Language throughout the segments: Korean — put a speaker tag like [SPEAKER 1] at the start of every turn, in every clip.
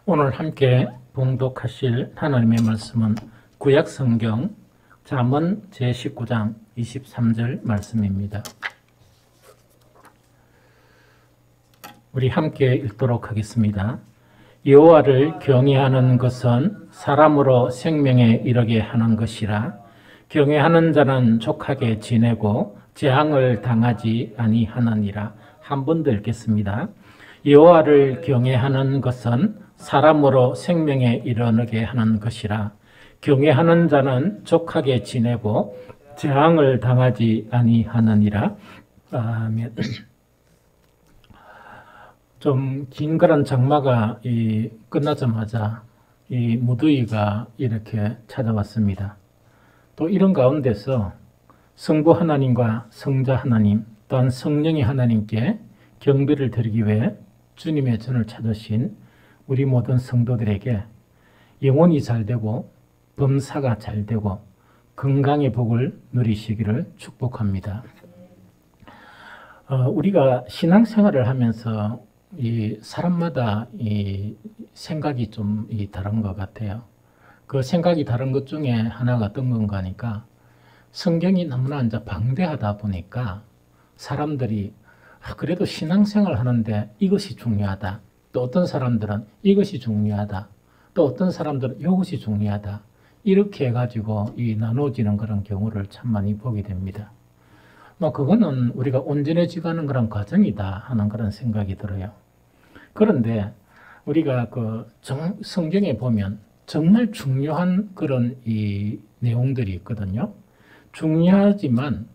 [SPEAKER 1] 오늘 함께 봉독하실 하나님의 말씀은 구약성경 잠언 제19장 23절 말씀입니다. 우리 함께 읽도록 하겠습니다. 여호와를 경외하는 것은 사람으로 생명에 이르게 하는 것이라. 경외하는 자는 족하게 지내고 재앙을 당하지 아니하느니라. 한 번 더 읽겠습니다. 여호와를 경외하는 것은 사람으로 생명에 이르게 하는 것이라. 경외하는 자는 족하게 지내고 재앙을 당하지 아니하느니라. 아멘. 좀 긴 그런 장마가 끝나자마자 이 무더위가 이렇게 찾아왔습니다. 또 이런 가운데서 성부 하나님과 성자 하나님 또한 성령의 하나님께 경배를 드리기 위해 주님의 전을 찾으신 우리 모든 성도들에게 영혼이 잘되고 범사가 잘되고 건강의 복을 누리시기를 축복합니다. 우리가 신앙생활을 하면서 이 사람마다 이 생각이 좀 다른 것 같아요. 그 생각이 다른 것 중에 하나가 어떤 건가 하니까 성경이 너무나 이제 방대하다 보니까 사람들이 그래도 신앙생활 하는데 이것이 중요하다. 또 어떤 사람들은 이것이 중요하다. 또 어떤 사람들은 이것이 중요하다. 이렇게 해가지고 나눠지는 그런 경우를 참 많이 보게 됩니다. 그거는 우리가 온전해지가는 그런 과정이다 하는 그런 생각이 들어요. 그런데 우리가 성경에 보면 정말 중요한 그런 내용들이 있거든요. 중요하지만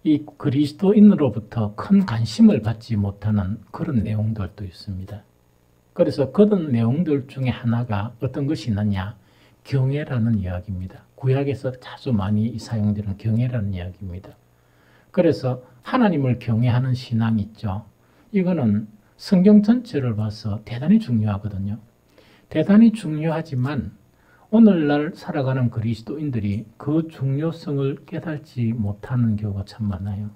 [SPEAKER 1] 이 그리스도인으로부터 큰 관심을 받지 못하는 그런 내용들도 있습니다. 그래서 그런 내용들 중에 하나가 어떤 것이 있느냐? 경외라는 이야기입니다. 구약에서 자주 많이 사용되는 경외라는 이야기입니다. 그래서 하나님을 경외하는 신앙이 있죠. 이거는 성경 전체를 봐서 대단히 중요하거든요. 대단히 중요하지만 오늘날 살아가는 그리스도인들이 그 중요성을 깨닫지 못하는 경우가 참 많아요.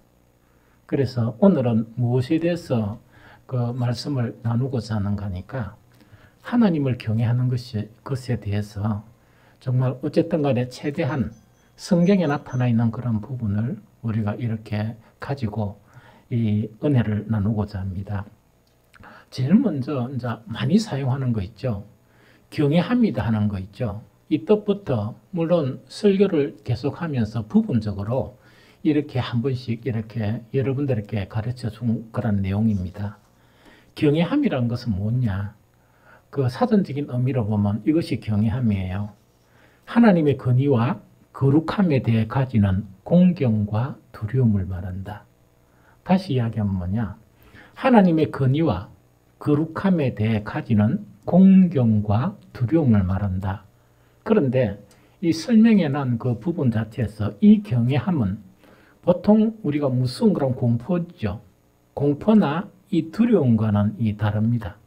[SPEAKER 1] 그래서 오늘은 무엇에 대해서 그 말씀을 나누고자 하는가 하니까 하나님을 경외하는 것에 대해서 정말 어쨌든 간에 최대한 성경에 나타나 있는 그런 부분을 우리가 이렇게 가지고 이 은혜를 나누고자 합니다. 제일 먼저 이제 많이 사용하는 거 있죠. 경외합니다 하는 거 있죠. 이 뜻부터 물론 설교를 계속하면서 부분적으로 이렇게 한 번씩 이렇게 여러분들에게 가르쳐 준 그런 내용입니다. 경외함이라는 것은 뭐냐? 그 사전적인 의미로 보면 이것이 경외함이에요. 하나님의 권위와 거룩함에 대해 가지는 공경과 두려움을 말한다. 다시 이야기하면 뭐냐? 하나님의 권위와 거룩함에 대해 가지는 공경과 두려움을 말한다. 그런데 이 설명에 난 그 부분 자체에서 이 경외함은 보통 우리가 무슨 그런 공포죠. 공포나 이 두려움과는 다릅니다.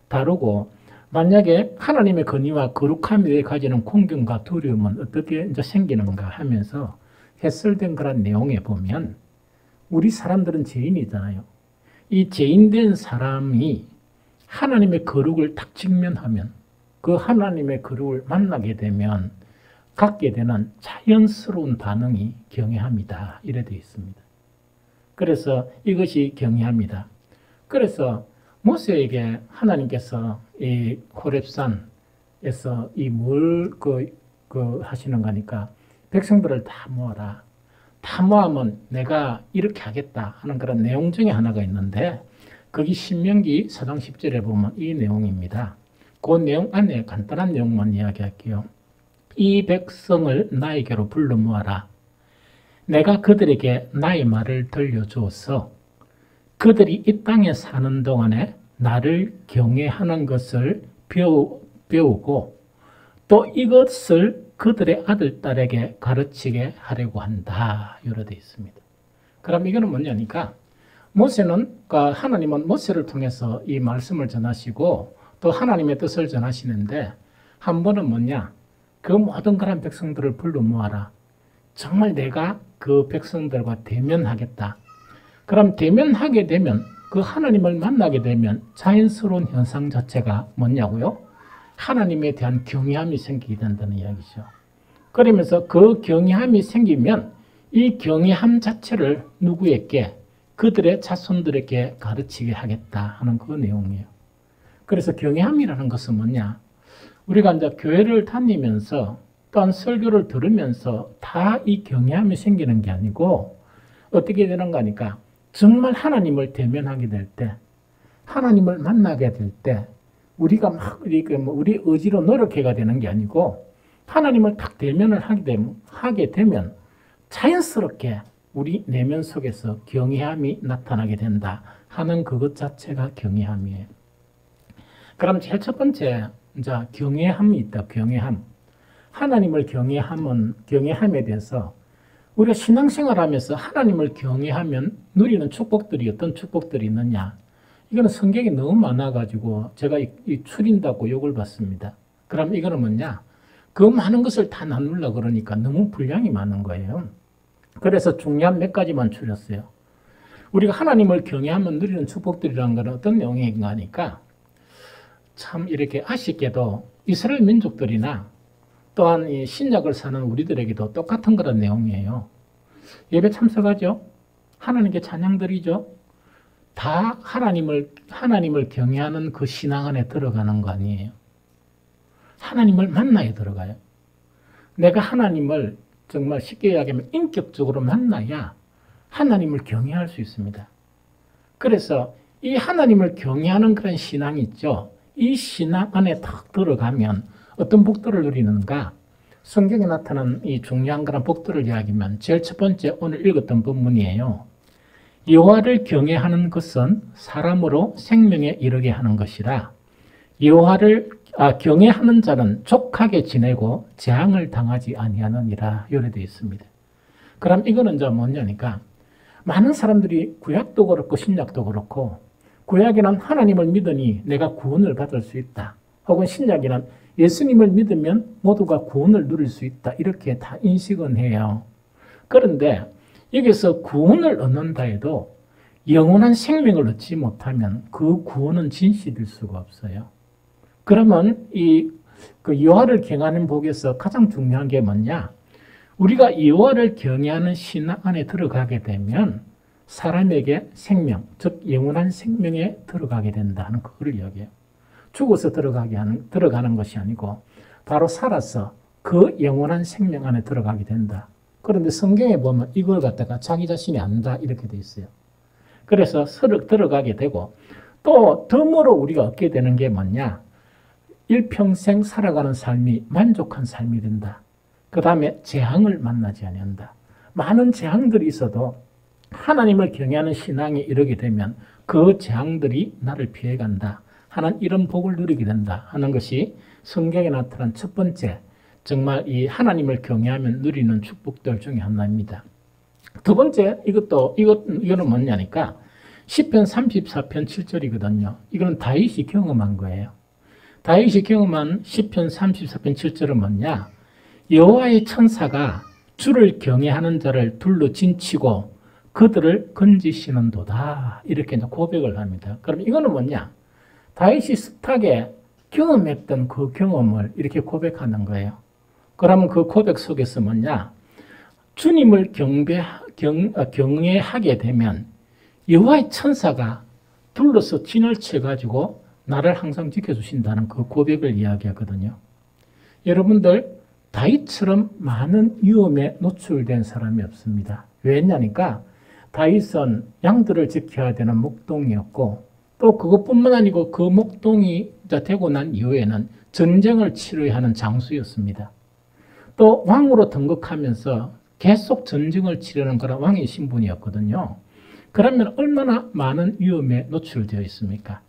[SPEAKER 1] 다르고 만약에 하나님의 권위와 거룩함에 대해 가지는 공경과 두려움은 어떻게 이제 생기는가 하면서 해설된 그런 내용에 보면 우리 사람들은 죄인이잖아요. 이 죄인된 사람이 하나님의 거룩을 딱 직면하면 그 하나님의 거룩을 만나게 되면 갖게 되는 자연스러운 반응이 경외함이다. 이래 되어 있습니다. 그래서 이것이 경외함이다. 그래서 모세에게 하나님께서 이 호렙산에서 뭘 하시는가 하니까 백성들을 다 모아라. 다 모으면 내가 이렇게 하겠다 하는 그런 내용 중에 하나가 있는데 거기 신명기 4장 10절에 보면 이 내용입니다. 그 내용 안에 간단한 내용만 이야기할게요. 이 백성을 나에게로 불러 모아라. 내가 그들에게 나의 말을 들려주어서 그들이 이 땅에 사는 동안에 나를 경외하는 것을 배우고 또 이것을 그들의 아들, 딸에게 가르치게 하려고 한다. 이렇게 되어 있습니다. 그럼 이거는 뭐냐니까 하나님은 모세를 통해서 이 말씀을 전하시고 또 하나님의 뜻을 전하시는데 한 번은 뭐냐? 그 모든 그런 백성들을 불러 모아라. 정말 내가 그 백성들과 대면하겠다. 그럼 대면하게 되면 그 하나님을 만나게 되면 자연스러운 현상 자체가 뭐냐고요? 하나님에 대한 경외함이 생기게 된다는 이야기죠. 그러면서 그 경외함이 생기면 이 경외함 자체를 누구에게, 그들의 자손들에게 가르치게 하겠다 하는 그 내용이에요. 그래서 경외함이라는 것은 뭐냐? 우리가 이제 교회를 다니면서 또한 설교를 들으면서 다 이 경외함이 생기는 게 아니고 어떻게 되는가 하니까 정말 하나님을 대면하게 될 때, 하나님을 만나게 될 때 우리가 막 우리 의지로 노력해가 되는 게 아니고 하나님을 딱 대면을 하게 되면 자연스럽게 우리 내면 속에서 경외함이 나타나게 된다 하는 그것 자체가 경외함이에요. 그럼 제일 첫 번째, 이제 경외함이 있다. 경외함. 하나님을 경외함에 대해서 우리가 신앙생활하면서 하나님을 경외하면 누리는 축복들이 어떤 축복들이 있느냐? 이거는 성경이 너무 많아가지고 제가 추린다고 욕을 받습니다. 그럼 이거는 뭐냐? 그 많은 것을 다 나누려고 그러니까 너무 분량이 많은 거예요. 그래서 중요한 몇 가지만 추렸어요. 우리가 하나님을 경외하면 누리는 축복들이라는 것은 어떤 내용인가 하니까 참 이렇게 아쉽게도 이스라엘 민족들이나 또한 이 신약을 사는 우리들에게도 똑같은 그런 내용이에요. 예배 참석하죠. 하나님께 찬양 드리죠. 다 하나님을 경외하는 그 신앙 안에 들어가는 거 아니에요. 하나님을 만나야 들어가요. 내가 하나님을 정말 쉽게 이야기하면 인격적으로 만나야 하나님을 경외할 수 있습니다. 그래서 이 하나님을 경외하는 그런 신앙이 있죠. 이 신앙 안에 탁 들어가면 어떤 복들을 누리는가? 성경에 나타난 이 중요한 그런 복들을 이야기하면 제일 첫 번째 오늘 읽었던 본문이에요. 여호와를 경외하는 것은 사람으로 생명에 이르게 하는 것이라. 여호와를 경외하는 자는 족하게 지내고 재앙을 당하지 아니하느니라. 이렇게 되어 있습니다. 그럼 이거는 이제 뭐냐니까 많은 사람들이 구약도 그렇고 신약도 그렇고 구약에는 하나님을 믿으니 내가 구원을 받을 수 있다. 혹은 신약에는 예수님을 믿으면 모두가 구원을 누릴 수 있다. 이렇게 다 인식은 해요. 그런데 여기서 구원을 얻는다 해도 영원한 생명을 얻지 못하면 그 구원은 진실일 수가 없어요. 그러면 그 여호와를 경외하는 복에서 가장 중요한 게 뭐냐? 우리가 여호와를 경외하는 신앙 안에 들어가게 되면 사람에게 생명, 즉 영원한 생명에 들어가게 된다는 그걸 이야기해요. 죽어서 들어가는 것이 아니고 바로 살아서 그 영원한 생명 안에 들어가게 된다. 그런데 성경에 보면 이걸 갖다가 자기 자신이 안다 이렇게 돼 있어요. 그래서 들어가게 되고 또 덤으로 우리가 얻게 되는 게 뭐냐? 일평생 살아가는 삶이 만족한 삶이 된다. 그 다음에 재앙을 만나지 아니한다. 많은 재앙들이 있어도 하나님을 경외하는 신앙에 이르게 되면 그 재앙들이 나를 피해간다 하는 이런 복을 누리게 된다 하는 것이 성경에 나타난 첫 번째, 정말 이 하나님을 경외하면 누리는 축복들 중에 하나입니다. 두 번째, 이거는 뭐냐니까 시편 34편 7절이거든요. 이거는 다윗이 경험한 거예요. 다윗이 경험한 시편 34편 7절은 뭐냐? 여호와의 천사가 주를 경외하는 자를 둘러 진치고 그들을 건지시는도다. 이렇게 고백을 합니다. 그럼 이거는 뭐냐? 다윗이 숱하게 경험했던 그 경험을 이렇게 고백하는 거예요. 그러면 그 고백 속에서 뭐냐? 주님을 경외하게 되면 여호와의 천사가 둘러서 진을 쳐가지고 나를 항상 지켜주신다는 그 고백을 이야기하거든요. 여러분들 다윗처럼 많은 위험에 노출된 사람이 없습니다. 왜냐니까 다윗은 양들을 지켜야 되는 목동이었고 또 그것뿐만 아니고 그 목동이 되고 난 이후에는 전쟁을 치러야 하는 장수였습니다. 또 왕으로 등극하면서 계속 전쟁을 치르는 그런 왕의 신분이었거든요. 그러면 얼마나 많은 위험에 노출되어 있습니까?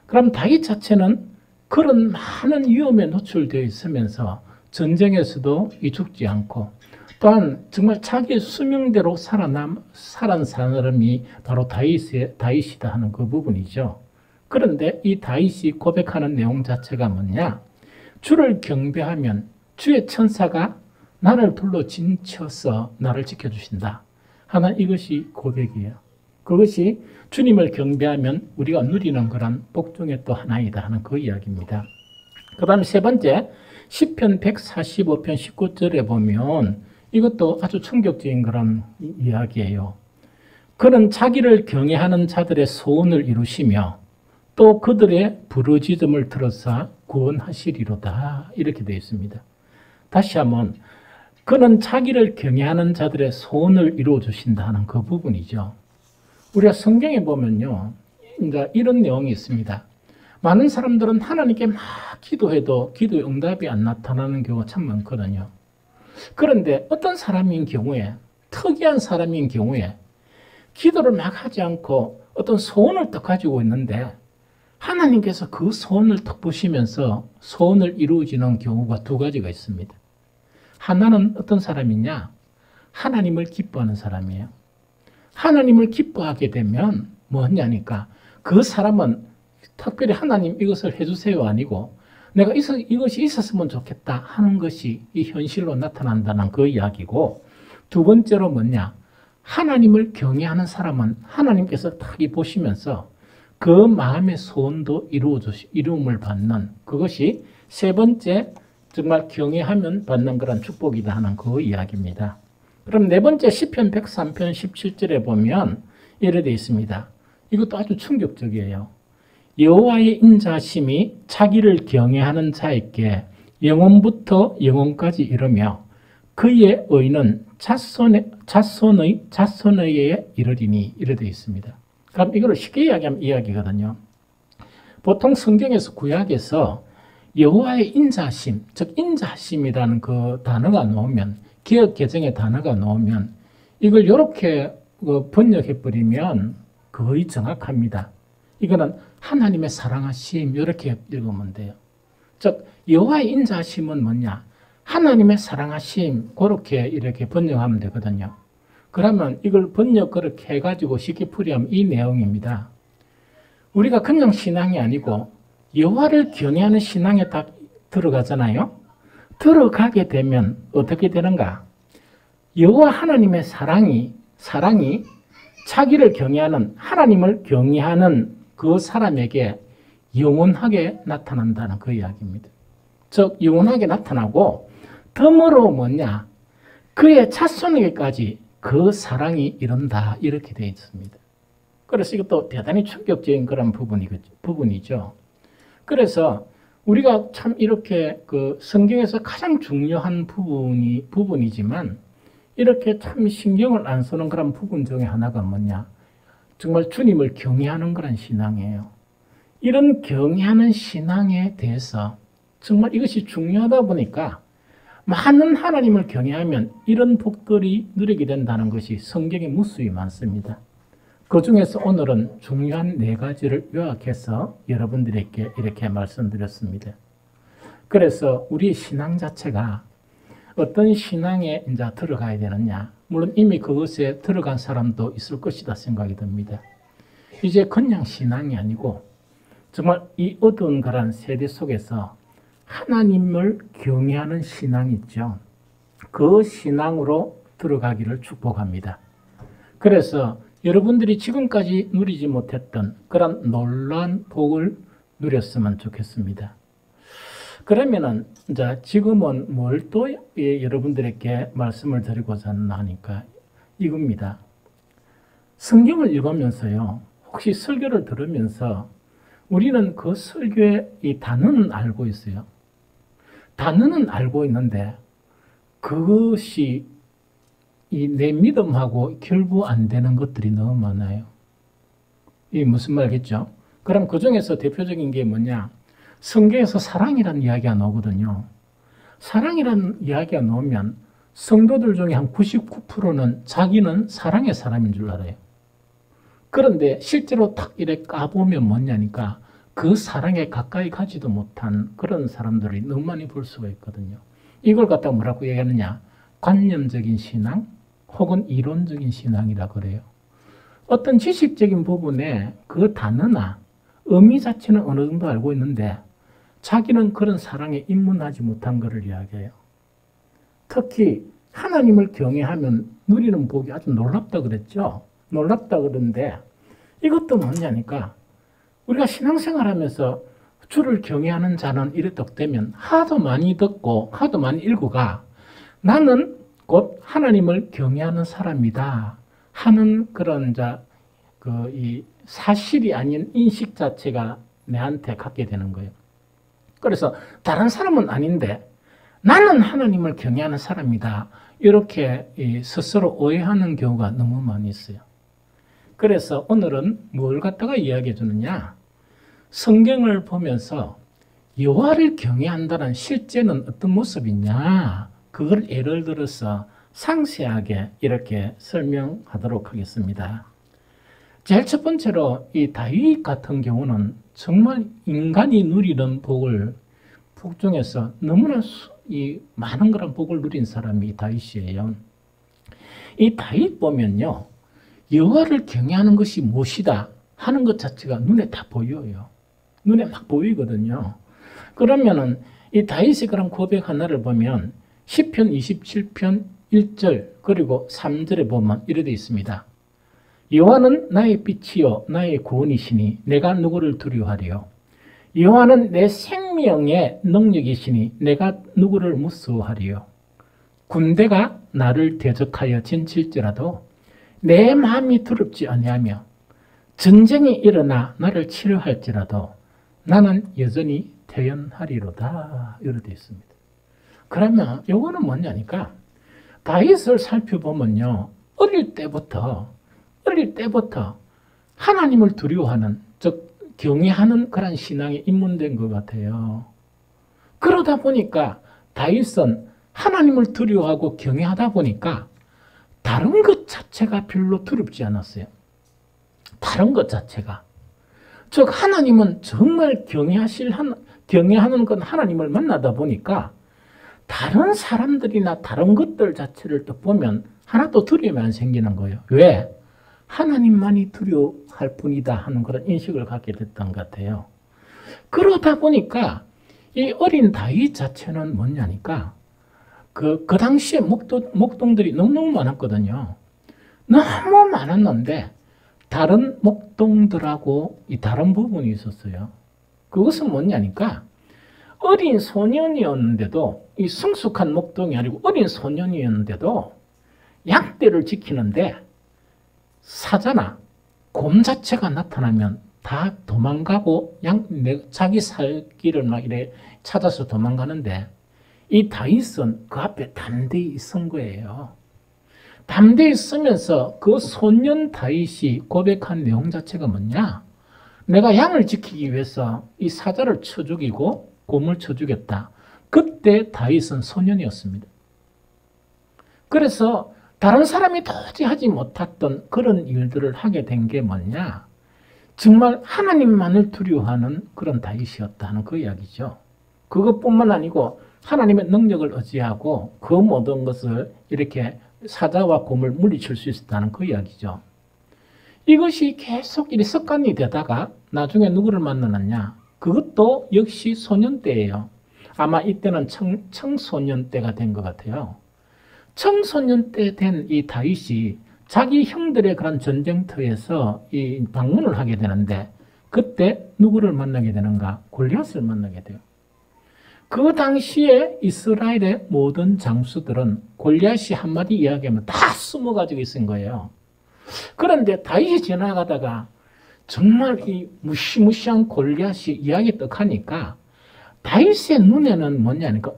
[SPEAKER 1] 그럼 다윗 자체는 그런 많은 위험에 노출되어 있으면서 전쟁에서도 죽지 않고 또한 정말 자기 수명대로 살아난 사람이 바로 다윗이다 하는 그 부분이죠. 그런데 이 다윗이 고백하는 내용 자체가 뭐냐? 주를 경배하면 주의 천사가 나를 둘러 진쳐서 나를 지켜주신다 하는 이것이 고백이에요. 그것이 주님을 경배하면 우리가 누리는 그런 복 중에 또 하나이다 하는 그 이야기입니다. 그 다음에 세 번째, 시편 145편 19절에 보면 이것도 아주 충격적인 그런 이야기예요. 그는 자기를 경외하는 자들의 소원을 이루시며 또 그들의 부르짖음을 들어서 구원하시리로다. 이렇게 되어 있습니다. 다시 한번, 그는 자기를 경외하는 자들의 소원을 이루어 주신다는 그 부분이죠. 우리가 성경에 보면요, 이제 이런 내용이 있습니다. 많은 사람들은 하나님께 막 기도해도 기도의 응답이 안 나타나는 경우가 참 많거든요. 그런데 어떤 사람인 경우에, 특이한 사람인 경우에 기도를 막 하지 않고 어떤 소원을 딱 가지고 있는데 하나님께서 그 소원을 딱 보시면서 소원을 이루어지는 경우가 두 가지가 있습니다. 하나는 어떤 사람이냐? 하나님을 기뻐하는 사람이에요. 하나님을 기뻐하게 되면 뭐냐니까 그 사람은 특별히 하나님 이것을 해주세요 아니고 내가 이것이 있었으면 좋겠다 하는 것이 이 현실로 나타난다는 그 이야기고, 두 번째로 뭐냐? 하나님을 경외하는 사람은 하나님께서 딱 보시면서 그 마음의 소원도 이루음을 받는, 그것이 세 번째 정말 경외하면 받는 그런 축복이다 하는 그 이야기입니다. 그럼 네 번째 시편 103편 17절에 보면 이래 되어 있습니다. 이것도 아주 충격적이에요. 여호와의 인자심이 자기를 경외하는 자에게 영원부터 영원까지 이르며 그의 의는 자손의 이르리니, 이래 되어 있습니다. 그럼 이걸 쉽게 이야기하면 이야기거든요. 보통 성경에서 구약에서 여호와의 인자심, 즉 인자심이라는 그 단어가 나오면, 기억 개정의 단어가 나오면 이걸 이렇게 번역해 버리면 거의 정확합니다. 이거는 하나님의 사랑하심, 이렇게 읽으면 돼요. 즉 여호와의 인자심은 뭐냐? 하나님의 사랑하심, 그렇게 이렇게 번역하면 되거든요. 그러면 이걸 번역 그렇게 해가지고 쉽게 풀이하면 이 내용입니다. 우리가 그냥 신앙이 아니고 여호와를 경외하는 신앙에 딱 들어가잖아요. 들어가게 되면 어떻게 되는가? 여호와 하나님의 사랑이 자기를 경외하는, 하나님을 경외하는 그 사람에게 영원하게 나타난다는 그 이야기입니다. 즉 영원하게 나타나고 덤으로 뭐냐? 그의 자손에게까지 그 사랑이 이른다, 이렇게 되어 있습니다. 그래서 이것도 대단히 충격적인 그런 부분이죠. 그래서 우리가 참 이렇게 그 성경에서 가장 중요한 부분이지만 이렇게 참 신경을 안 쓰는 그런 부분 중에 하나가 뭐냐? 정말 주님을 경외하는 그런 신앙이에요. 이런 경외하는 신앙에 대해서 정말 이것이 중요하다 보니까 많은 하나님을 경외하면 이런 복들이 누리게 된다는 것이 성경에 무수히 많습니다. 그 중에서 오늘은 중요한 네 가지를 요약해서 여러분들에게 이렇게 말씀드렸습니다. 그래서 우리 신앙 자체가 어떤 신앙에 이제 들어가야 되느냐? 물론 이미 그것에 들어간 사람도 있을 것이다 생각이 듭니다. 이제 그냥 신앙이 아니고 정말 이 어두운 그런 세대 속에서 하나님을 경외하는 신앙이 있죠. 그 신앙으로 들어가기를 축복합니다. 그래서 여러분들이 지금까지 누리지 못했던 그런 놀라운 복을 누렸으면 좋겠습니다. 그러면은 이제 지금은 뭘 또 여러분들에게 말씀을 드리고자 하니까 이겁니다. 성경을 읽으면서요, 혹시 설교를 들으면서 우리는 그 설교의 이 단어는 알고 있어요. 단어는 알고 있는데 그것이 이 내 믿음하고 결부 안 되는 것들이 너무 많아요. 이 무슨 말겠죠? 그럼 그 중에서 대표적인 게 뭐냐? 성경에서 사랑이라는 이야기가 나오거든요. 사랑이라는 이야기가 나오면 성도들 중에 한 99%는 자기는 사랑의 사람인 줄 알아요. 그런데 실제로 탁 이렇게 까보면 뭐냐니까 그 사랑에 가까이 가지도 못한 그런 사람들이 너무 많이 볼 수가 있거든요. 이걸 갖다 뭐라고 얘기하느냐? 관념적인 신앙 혹은 이론적인 신앙이라 그래요. 어떤 지식적인 부분에 그 단어나 의미 자체는 어느 정도 알고 있는데 자기는 그런 사랑에 입문하지 못한 것을 이야기해요. 특히 하나님을 경외하면 누리는 복이 아주 놀랍다 그랬죠. 놀랍다 그러는데 이것도 뭐냐니까 우리가 신앙생활하면서 주를 경외하는 자는 이래 떡되면 하도 많이 듣고 하도 많이 읽어가 나는 곧 하나님을 경외하는 사람이다 하는 그런 이 사실이 아닌 인식 자체가 내한테 갖게 되는 거예요. 그래서 다른 사람은 아닌데 나는 하나님을 경외하는 사람이다. 이렇게 스스로 오해하는 경우가 너무 많이 있어요. 그래서 오늘은 뭘 갖다가 이야기해 주느냐? 성경을 보면서 여호와를 경외한다는 실제는 어떤 모습이냐? 그걸 예를 들어서 상세하게 이렇게 설명하도록 하겠습니다. 제일 첫 번째로 이 다윗 같은 경우는 정말 인간이 누리는 복을 복 중에서 너무나 많은 그런 복을 누린 사람이 다윗이에요. 이 다윗 보면요, 여호와를 경외하는 것이 무엇이다 하는 것 자체가 눈에 다 보여요. 눈에 막 보이거든요. 그러면은 이 다윗의 그런 고백 하나를 보면 시편 27편 1절 그리고 3절에 보면 이렇게 있습니다. 여호와는 나의 빛이요 나의 구원이시니 내가 누구를 두려워하리요. 여호와는 내 생명의 능력이시니 내가 누구를 무서워하리요. 군대가 나를 대적하여 진칠지라도 내 마음이 두렵지 아니하며 전쟁이 일어나 나를 치료할지라도 나는 여전히 태연하리로다. 이렇게 되어 있습니다. 그러면 이거는 뭐냐니까 다윗을 살펴보면요, 어릴 때부터 하나님을 두려워하는, 즉 경외하는 그런 신앙에 입문된 것 같아요. 그러다 보니까 다윗은 하나님을 두려워하고 경외하다 보니까 다른 것 자체가 별로 두렵지 않았어요. 다른 것 자체가. 즉 하나님은 정말 경외하는 건 하나님을 만나다 보니까 다른 사람들이나 다른 것들 자체를 또 보면 하나도 두려움이 안 생기는 거예요. 왜? 하나님만이 두려워할 뿐이다 하는 그런 인식을 갖게 됐던 것 같아요. 그러다 보니까 이 어린 다윗 자체는 뭐냐니까 그 당시에 목동들이 너무너무 많았거든요. 너무 많았는데 다른 목동들하고 이 다른 부분이 있었어요. 그것은 뭐냐니까 어린 소년이었는데도, 이 성숙한 목동이 아니고 어린 소년이었는데도 양떼를 지키는데 사자나 곰 자체가 나타나면 다 도망가고 자기 살 길을 막 이래 찾아서 도망가는데 이 다윗은 그 앞에 담대히 선 거예요. 담대히 서면서 그 소년 다윗이 고백한 내용 자체가 뭐냐? 내가 양을 지키기 위해서 이 사자를 쳐 죽이고 곰을 쳐 죽였다. 그때 다윗은 소년이었습니다. 그래서 다른 사람이 도저히 하지 못했던 그런 일들을 하게 된 게 뭐냐? 정말 하나님만을 두려워하는 그런 다윗이었다는 그 이야기죠. 그것뿐만 아니고 하나님의 능력을 의지하고 그 모든 것을 이렇게 사자와 곰을 물리칠 수 있었다는 그 이야기죠. 이것이 계속 이 습관이 되다가 나중에 누구를 만나느냐? 그것도 역시 소년 때예요. 아마 이때는 청소년 때가 된 것 같아요. 청소년 때 된 이 다윗이 자기 형들의 그런 전쟁터에서 이 방문을 하게 되는데 그때 누구를 만나게 되는가? 골리앗을 만나게 돼요. 그 당시에 이스라엘의 모든 장수들은 골리앗이 한마디 이야기하면 다 숨어가지고 있은 거예요. 그런데 다윗이 지나가다가 정말 이 무시무시한 골리앗이 이야기 떡하니까 다윗의 눈에는 뭐냐니까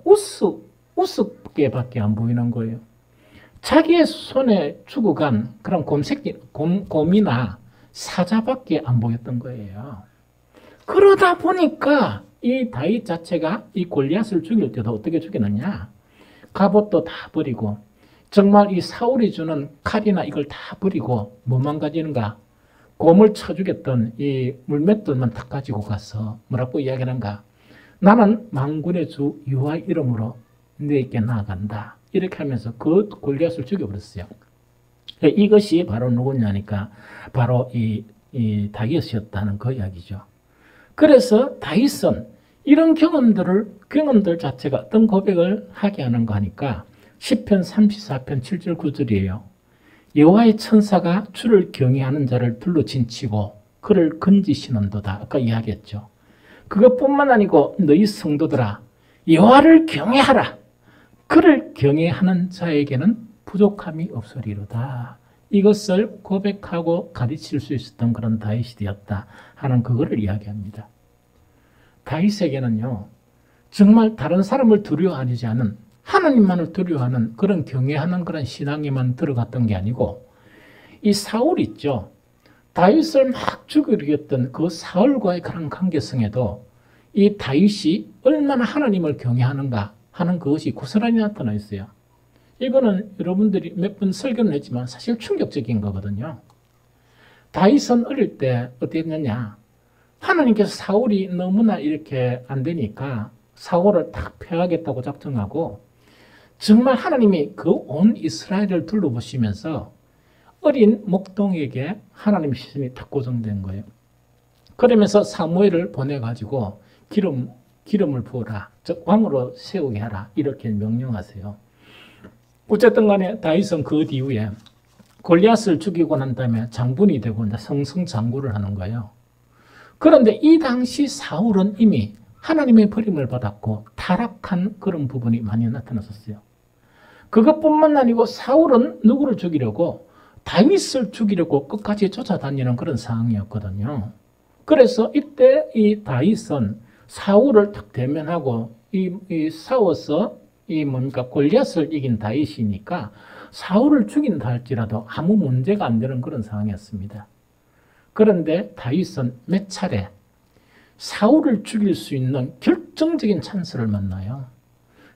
[SPEAKER 1] 우습게밖에 안 보이는 거예요. 자기의 손에 죽어간 그런 곰이나 사자밖에 안 보였던 거예요. 그러다 보니까 이 다윗 자체가 이 골리앗을 죽일 때도 어떻게 죽였느냐? 갑옷도 다 버리고 정말 이 사울이 주는 칼이나 이걸 다 버리고 뭐만 가지는가? 곰을 쳐 죽였던 이 물맷돌만 다 가지고 가서 뭐라고 이야기하는가? 나는 만군의 주 여호와의 이름으로 너에게 나아간다. 이렇게 하면서 그 골리앗을 죽여버렸어요. 이것이 바로 누구냐니까 바로 이 다윗이었다는 그 이야기죠. 그래서 다윗은 이런 경험들 자체가 어떤 고백을 하게 하는가 하니까 시편 34편 7절 9절이에요. 여호와의 천사가 주를 경외하는 자를 둘러 진치고 그를 건지시는도다. 아까 이야기했죠. 그것뿐만 아니고 너희 성도들아 여호와를 경외하라. 그를 경외하는 자에게는 부족함이 없으리로다. 이것을 고백하고 가르칠 수 있었던 그런 다윗이 되었다 하는 그거를 이야기합니다. 다윗에게는요, 정말 다른 사람을 두려워하지 않은, 하나님만을 두려워하는 그런 경외하는 그런 신앙에만 들어갔던 게 아니고, 이 사울 있죠. 다윗을 막 죽이려던 그 사울과의 그런 관계성에도 이 다윗이 얼마나 하나님을 경외하는가 하는 그것이 고스란히 나타나 있어요. 이거는 여러분들이 몇 번 설교를 했지만 사실 충격적인 거거든요. 다윗은 어릴 때 어땠느냐. 하나님께서 사울이 너무나 이렇게 안 되니까 사울을 딱 폐하겠다고 작정하고 정말 하나님이 그 온 이스라엘을 둘러보시면서 어린 목동에게 하나님의 시선이 딱 고정된 거예요. 그러면서 사무엘을 보내가지고 기름을 부어라. 즉 왕으로 세우게 하라. 이렇게 명령하세요. 어쨌든 간에 다윗은 그 뒤에 골리앗을 죽이고 난 다음에 장군이 되고 성성장구를 하는 거예요. 그런데 이 당시 사울은 이미 하나님의 버림을 받았고 타락한 그런 부분이 많이 나타났었어요. 그것뿐만 아니고 사울은 누구를 죽이려고 다윗을 죽이려고 끝까지 쫓아다니는 그런 상황이었거든요. 그래서 이때 이 다윗은 사울을 딱 대면하고 싸워서 골리앗을 이긴 다윗이니까 사울을 죽인다 할지라도 아무 문제가 안 되는 그런 상황이었습니다. 그런데 다윗은 몇 차례 사울을 죽일 수 있는 결정적인 찬스를 만나요.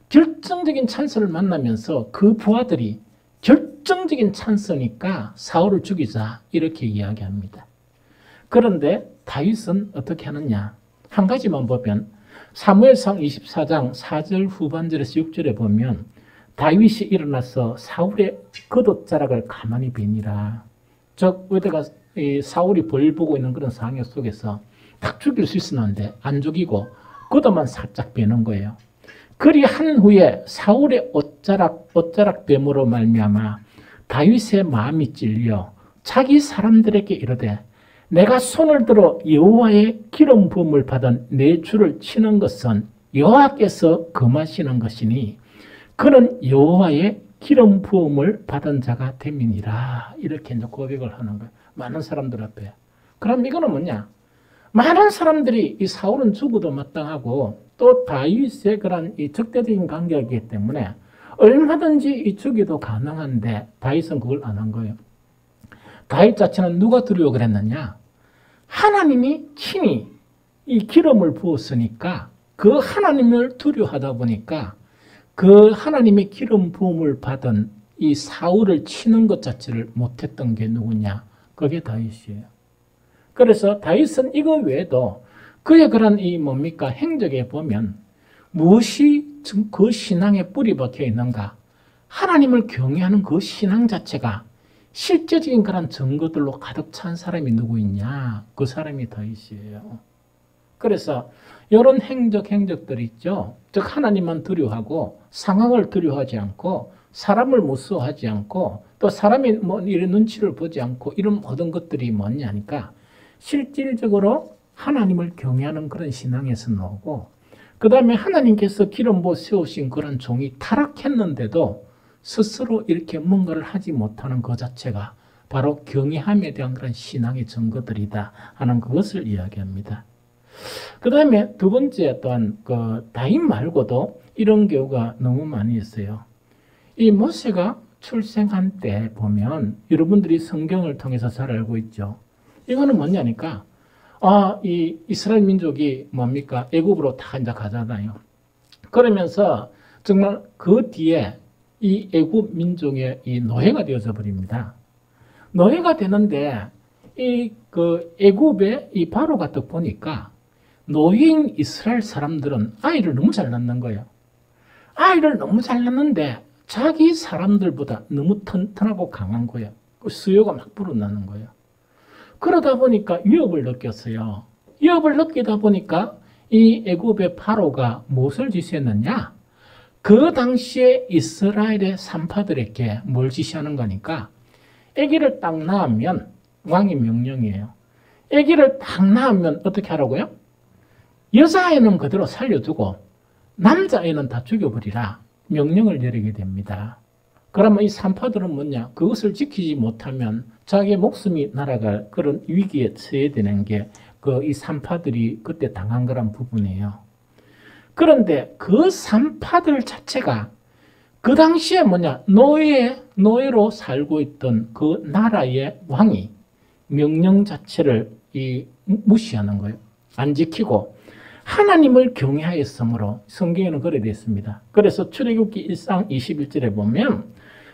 [SPEAKER 1] 결정적인 찬스를 만나면서 그 부하들이 결정적인 찬스니까 사울을 죽이자 이렇게 이야기합니다. 그런데 다윗은 어떻게 하느냐? 한 가지만 보면 사무엘상 24장 4절 후반절에서 6절에 보면 다윗이 일어나서 사울의 겉옷자락을 가만히 베니라. 즉 의대가 사울이 벌 보고 있는 그런 상황 속에서 딱 죽일 수 있었는데 안 죽이고 겉옷만 살짝 베는 거예요. 그리한 후에 사울의 옷자락 뱀으로 말미암아 다윗의 마음이 찔려 자기 사람들에게 이르되 내가 손을 들어 여호와의 기름 부음을 받은 내 주를 치는 것은 여호와께서 금하시는 것이니 그는 여호와의 기름 부음을 받은 자가 됨이니라. 이렇게 이제 고백을 하는 거예요. 많은 사람들 앞에. 그럼 이거는 뭐냐? 많은 사람들이 이 사울은 죽어도 마땅하고 또 다윗의 그런 이 적대적인 관계이기 때문에 얼마든지 이 죽이도 가능한데 다윗은 그걸 안 한 거예요. 다윗 자체는 누가 두려워 그랬느냐? 하나님이 친히 이 기름을 부었으니까 그 하나님을 두려워하다 보니까 그 하나님의 기름 부음을 받은 이 사울을 치는 것 자체를 못했던 게 누구냐? 그게 다윗이에요. 그래서 다윗은 이거 외에도 그의 그런 이 뭡니까? 행적에 보면 무엇이 그 신앙에 뿌리 박혀 있는가? 하나님을 경외하는 그 신앙 자체가 실제적인 그런 증거들로 가득 찬 사람이 누구 있냐? 그 사람이 다윗이에요. 그래서 이런 행적들이 있죠. 즉 하나님만 두려워하고 상황을 두려워하지 않고 사람을 무서워하지 않고 또 사람이 뭐 이런 눈치를 보지 않고 이런 모든 것들이 뭐냐니까 실질적으로 하나님을 경외하는 그런 신앙에서 나오고 그 다음에 하나님께서 기름 부어 세우신 그런 종이 타락했는데도 스스로 이렇게 뭔가를 하지 못하는 그 자체가 바로 경외함에 대한 그런 신앙의 증거들이다 하는 그것을 이야기합니다. 그 다음에 두 번째 또한 그 다윗 말고도 이런 경우가 너무 많이 있어요. 이 모세가 출생한 때 보면 여러분들이 성경을 통해서 잘 알고 있죠. 이거는 뭐냐니까 이 이스라엘 민족이 뭡니까? 애굽으로 다 이제 가잖아요. 그러면서 정말 그 뒤에 이 애굽 민족의 이 노예가 되어져 버립니다. 노예가 되는데 이 그 애굽의 이 바로가 딱 보니까 노예인 이스라엘 사람들은 아이를 너무 잘 낳는 거예요. 아이를 너무 잘 낳는데 자기 사람들보다 너무 튼튼하고 강한 거예요. 그 수요가 막 불어나는 거예요. 그러다 보니까 위협을 느꼈어요. 위협을 느끼다 보니까 이 애굽의 바로가 무엇을 지시했느냐? 그 당시에 이스라엘의 산파들에게 뭘 지시하는 거니까 아기를 딱 낳으면 왕의 명령이에요. 아기를 딱 낳으면 어떻게 하라고요? 여자아이는 그대로 살려두고 남자아이는 다 죽여버리라 명령을 내리게 됩니다. 그러면 이 산파들은 뭐냐? 그것을 지키지 못하면 자기의 목숨이 날아갈 그런 위기에 처해 되는 게 이 산파들이 그때 당한 거란 부분이에요. 그런데 그 산파들 자체가 그 당시에 뭐냐? 노예로 살고 있던 그 나라의 왕이 명령 자체를 무시하는 거예요. 안 지키고 하나님을 경외하였으므로 성경에는 그래 되어 있습니다. 그래서 출애굽기 1장 21절에 보면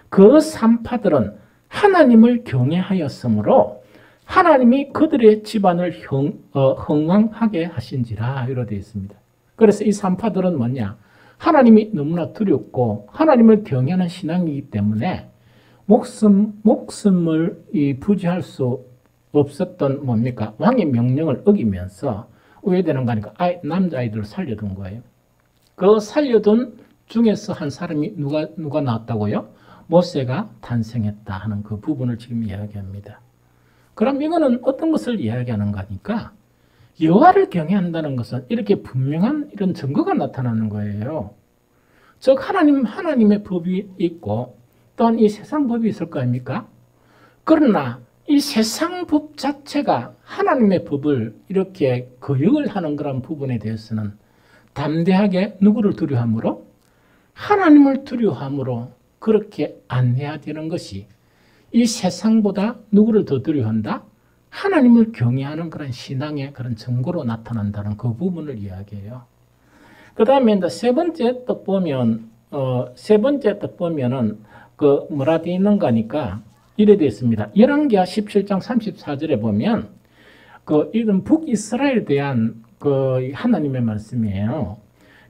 [SPEAKER 1] 그 산파들은 하나님을 경외하였으므로 하나님이 그들의 집안을 흥왕하게 하신지라 이렇게 되어 있습니다. 그래서 이 산파들은 뭐냐? 하나님이 너무나 두렵고 하나님을 경외하는 신앙이기 때문에 목숨을 부지할 수 없었던 뭡니까? 왕의 명령을 어기면서 왜 되는가 하니까 남자아이들을 살려둔 거예요. 그 살려둔 중에서 한 사람이 누가 나왔다고요? 모세가 탄생했다 하는 그 부분을 지금 이야기합니다. 그럼 이거는 어떤 것을 이야기하는가 하니까 여호와를 경외한다는 것은 이렇게 분명한 이런 증거가 나타나는 거예요. 즉 하나님의 법이 있고 또한 이 세상 법이 있을 거 아닙니까? 그러나 이 세상 법 자체가 하나님의 법을 이렇게 거역을 하는 그런 부분에 대해서는 담대하게 누구를 두려워함으로? 하나님을 두려워함으로 그렇게 안 해야 되는 것이 이 세상보다 누구를 더 두려워한다? 하나님을 경외하는 그런 신앙의 그런 증거로 나타난다는 그 부분을 이야기해요. 그 다음에 세 번째 뜻 보면은 뭐라 되어 있는가 하니까 이래 되어 있습니다. 열왕기하 17장 34절에 보면 이런 북이스라엘에 대한 하나님의 말씀이에요.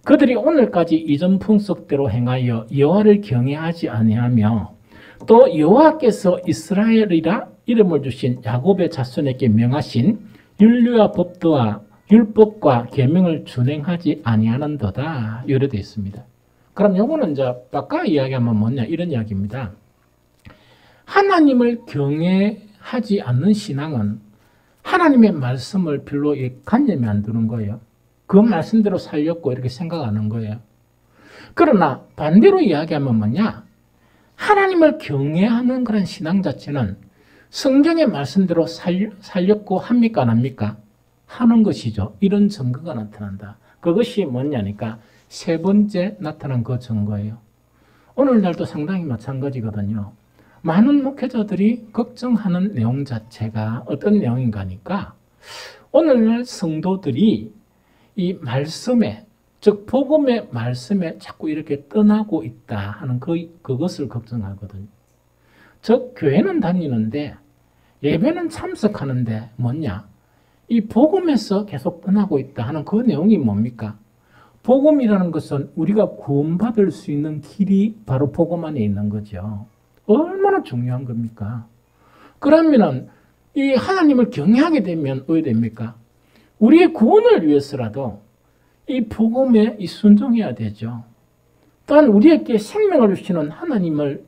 [SPEAKER 1] 그들이 오늘까지 이전 풍속대로 행하여 여호와를 경외하지 아니하며 또 여호와께서 이스라엘이라 이름을 주신 야곱의 자손에게 명하신 율례와 법도와 율법과 계명을 준행하지 아니하는도다 이래 되어 있습니다. 그럼 요거는 이제 아까 이야기하면 뭐냐 이런 이야기입니다. 하나님을 경외하지 않는 신앙은 하나님의 말씀을 별로 관념이 안 드는 거예요. 그 말씀대로 살렸고 이렇게 생각하는 거예요. 그러나 반대로 이야기하면 뭐냐? 하나님을 경외하는 그런 신앙 자체는 성경의 말씀대로 살렸고 합니까 안 합니까? 하는 것이죠. 이런 증거가 나타난다. 그것이 뭐냐니까 세 번째 나타난 그 증거예요. 오늘날도 상당히 마찬가지거든요. 많은 목회자들이 걱정하는 내용 자체가 어떤 내용인가 하니까 오늘날 성도들이 이 말씀에 즉 복음의 말씀에 자꾸 이렇게 떠나고 있다 하는 그것을 걱정하거든요. 즉 교회는 다니는데 예배는 참석하는데 뭐냐? 이 복음에서 계속 떠나고 있다 하는 그 내용이 뭡니까? 복음이라는 것은 우리가 구원받을 수 있는 길이 바로 복음 안에 있는 거죠. 얼마나 중요한 겁니까? 그러면은 이 하나님을 경외하게 되면 어떻게 됩니까? 우리의 구원을 위해서라도 이 복음에 순종해야 되죠. 또한 우리에게 생명을 주시는 하나님을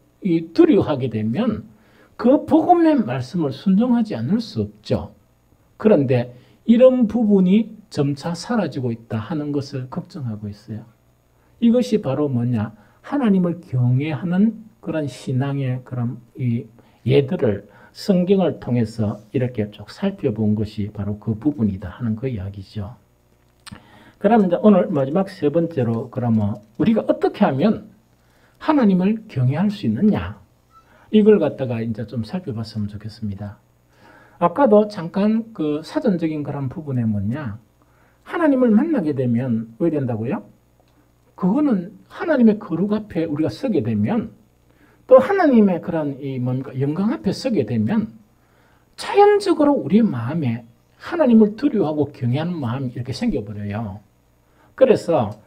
[SPEAKER 1] 두려워하게 되면 그 복음의 말씀을 순종하지 않을 수 없죠. 그런데 이런 부분이 점차 사라지고 있다 하는 것을 걱정하고 있어요. 이것이 바로 뭐냐? 하나님을 경외하는 그런 신앙의 그런 예들을 성경을 통해서 이렇게 쭉 살펴본 것이 바로 그 부분이다 하는 그 이야기죠. 그러면 이제 오늘 마지막 세 번째로 그러면 우리가 어떻게 하면 하나님을 경외할 수 있느냐? 이걸 갖다가 이제 좀 살펴봤으면 좋겠습니다. 아까도 잠깐 그 사전적인 그런 부분에 뭐냐? 하나님을 만나게 되면 왜 된다고요? 그거는 하나님의 거룩 앞에 우리가 서게 되면 또 하나님의 그런 영광 앞에 서게 되면 자연적으로 우리의 마음에 하나님을 두려워하고 경외하는 마음이 이렇게 생겨버려요. 그래서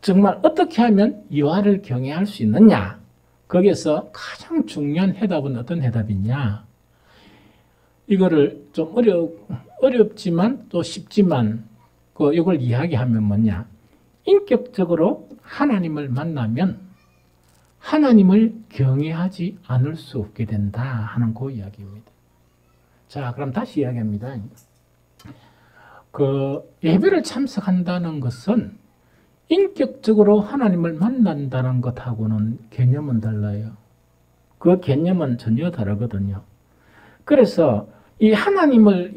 [SPEAKER 1] 정말 어떻게 하면 여호와를 경외할 수 있느냐? 거기에서 가장 중요한 해답은 어떤 해답이냐? 이거를 좀 어렵지만 또 쉽지만 이걸 이야기하면 뭐냐? 인격적으로 하나님을 만나면 하나님을 경외하지 않을 수 없게 된다 하는 그 이야기입니다. 자, 그럼 다시 이야기합니다. 그 예배를 참석한다는 것은 인격적으로 하나님을 만난다는 것하고는 개념은 달라요. 그 개념은 전혀 다르거든요. 그래서 이 하나님을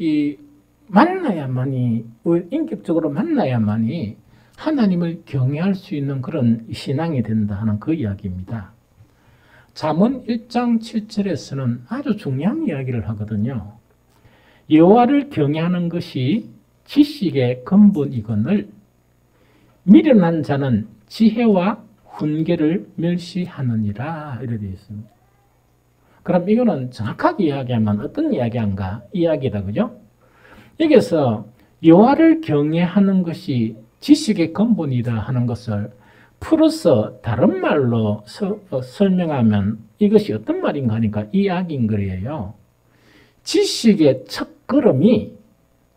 [SPEAKER 1] 만나야만이, 인격적으로 만나야만이 하나님을 경외할 수 있는 그런 신앙이 된다 하는 그 이야기입니다. 잠언 1장 7절에서는 아주 중요한 이야기를 하거든요. 여호와를 경외하는 것이 지식의 근본이거늘 미련한 자는 지혜와 훈계를 멸시하느니라 이렇게 되어 있습니다. 그럼 이거는 정확하게 이야기하면 어떤 이야기인가? 이야기다, 그죠? 여기서 여호와를 경외하는 것이 지식의 근본이다 하는 것을 풀어서 다른 말로 설명하면 이것이 어떤 말인가 하니까 이야기인 거예요. 지식의 첫걸음이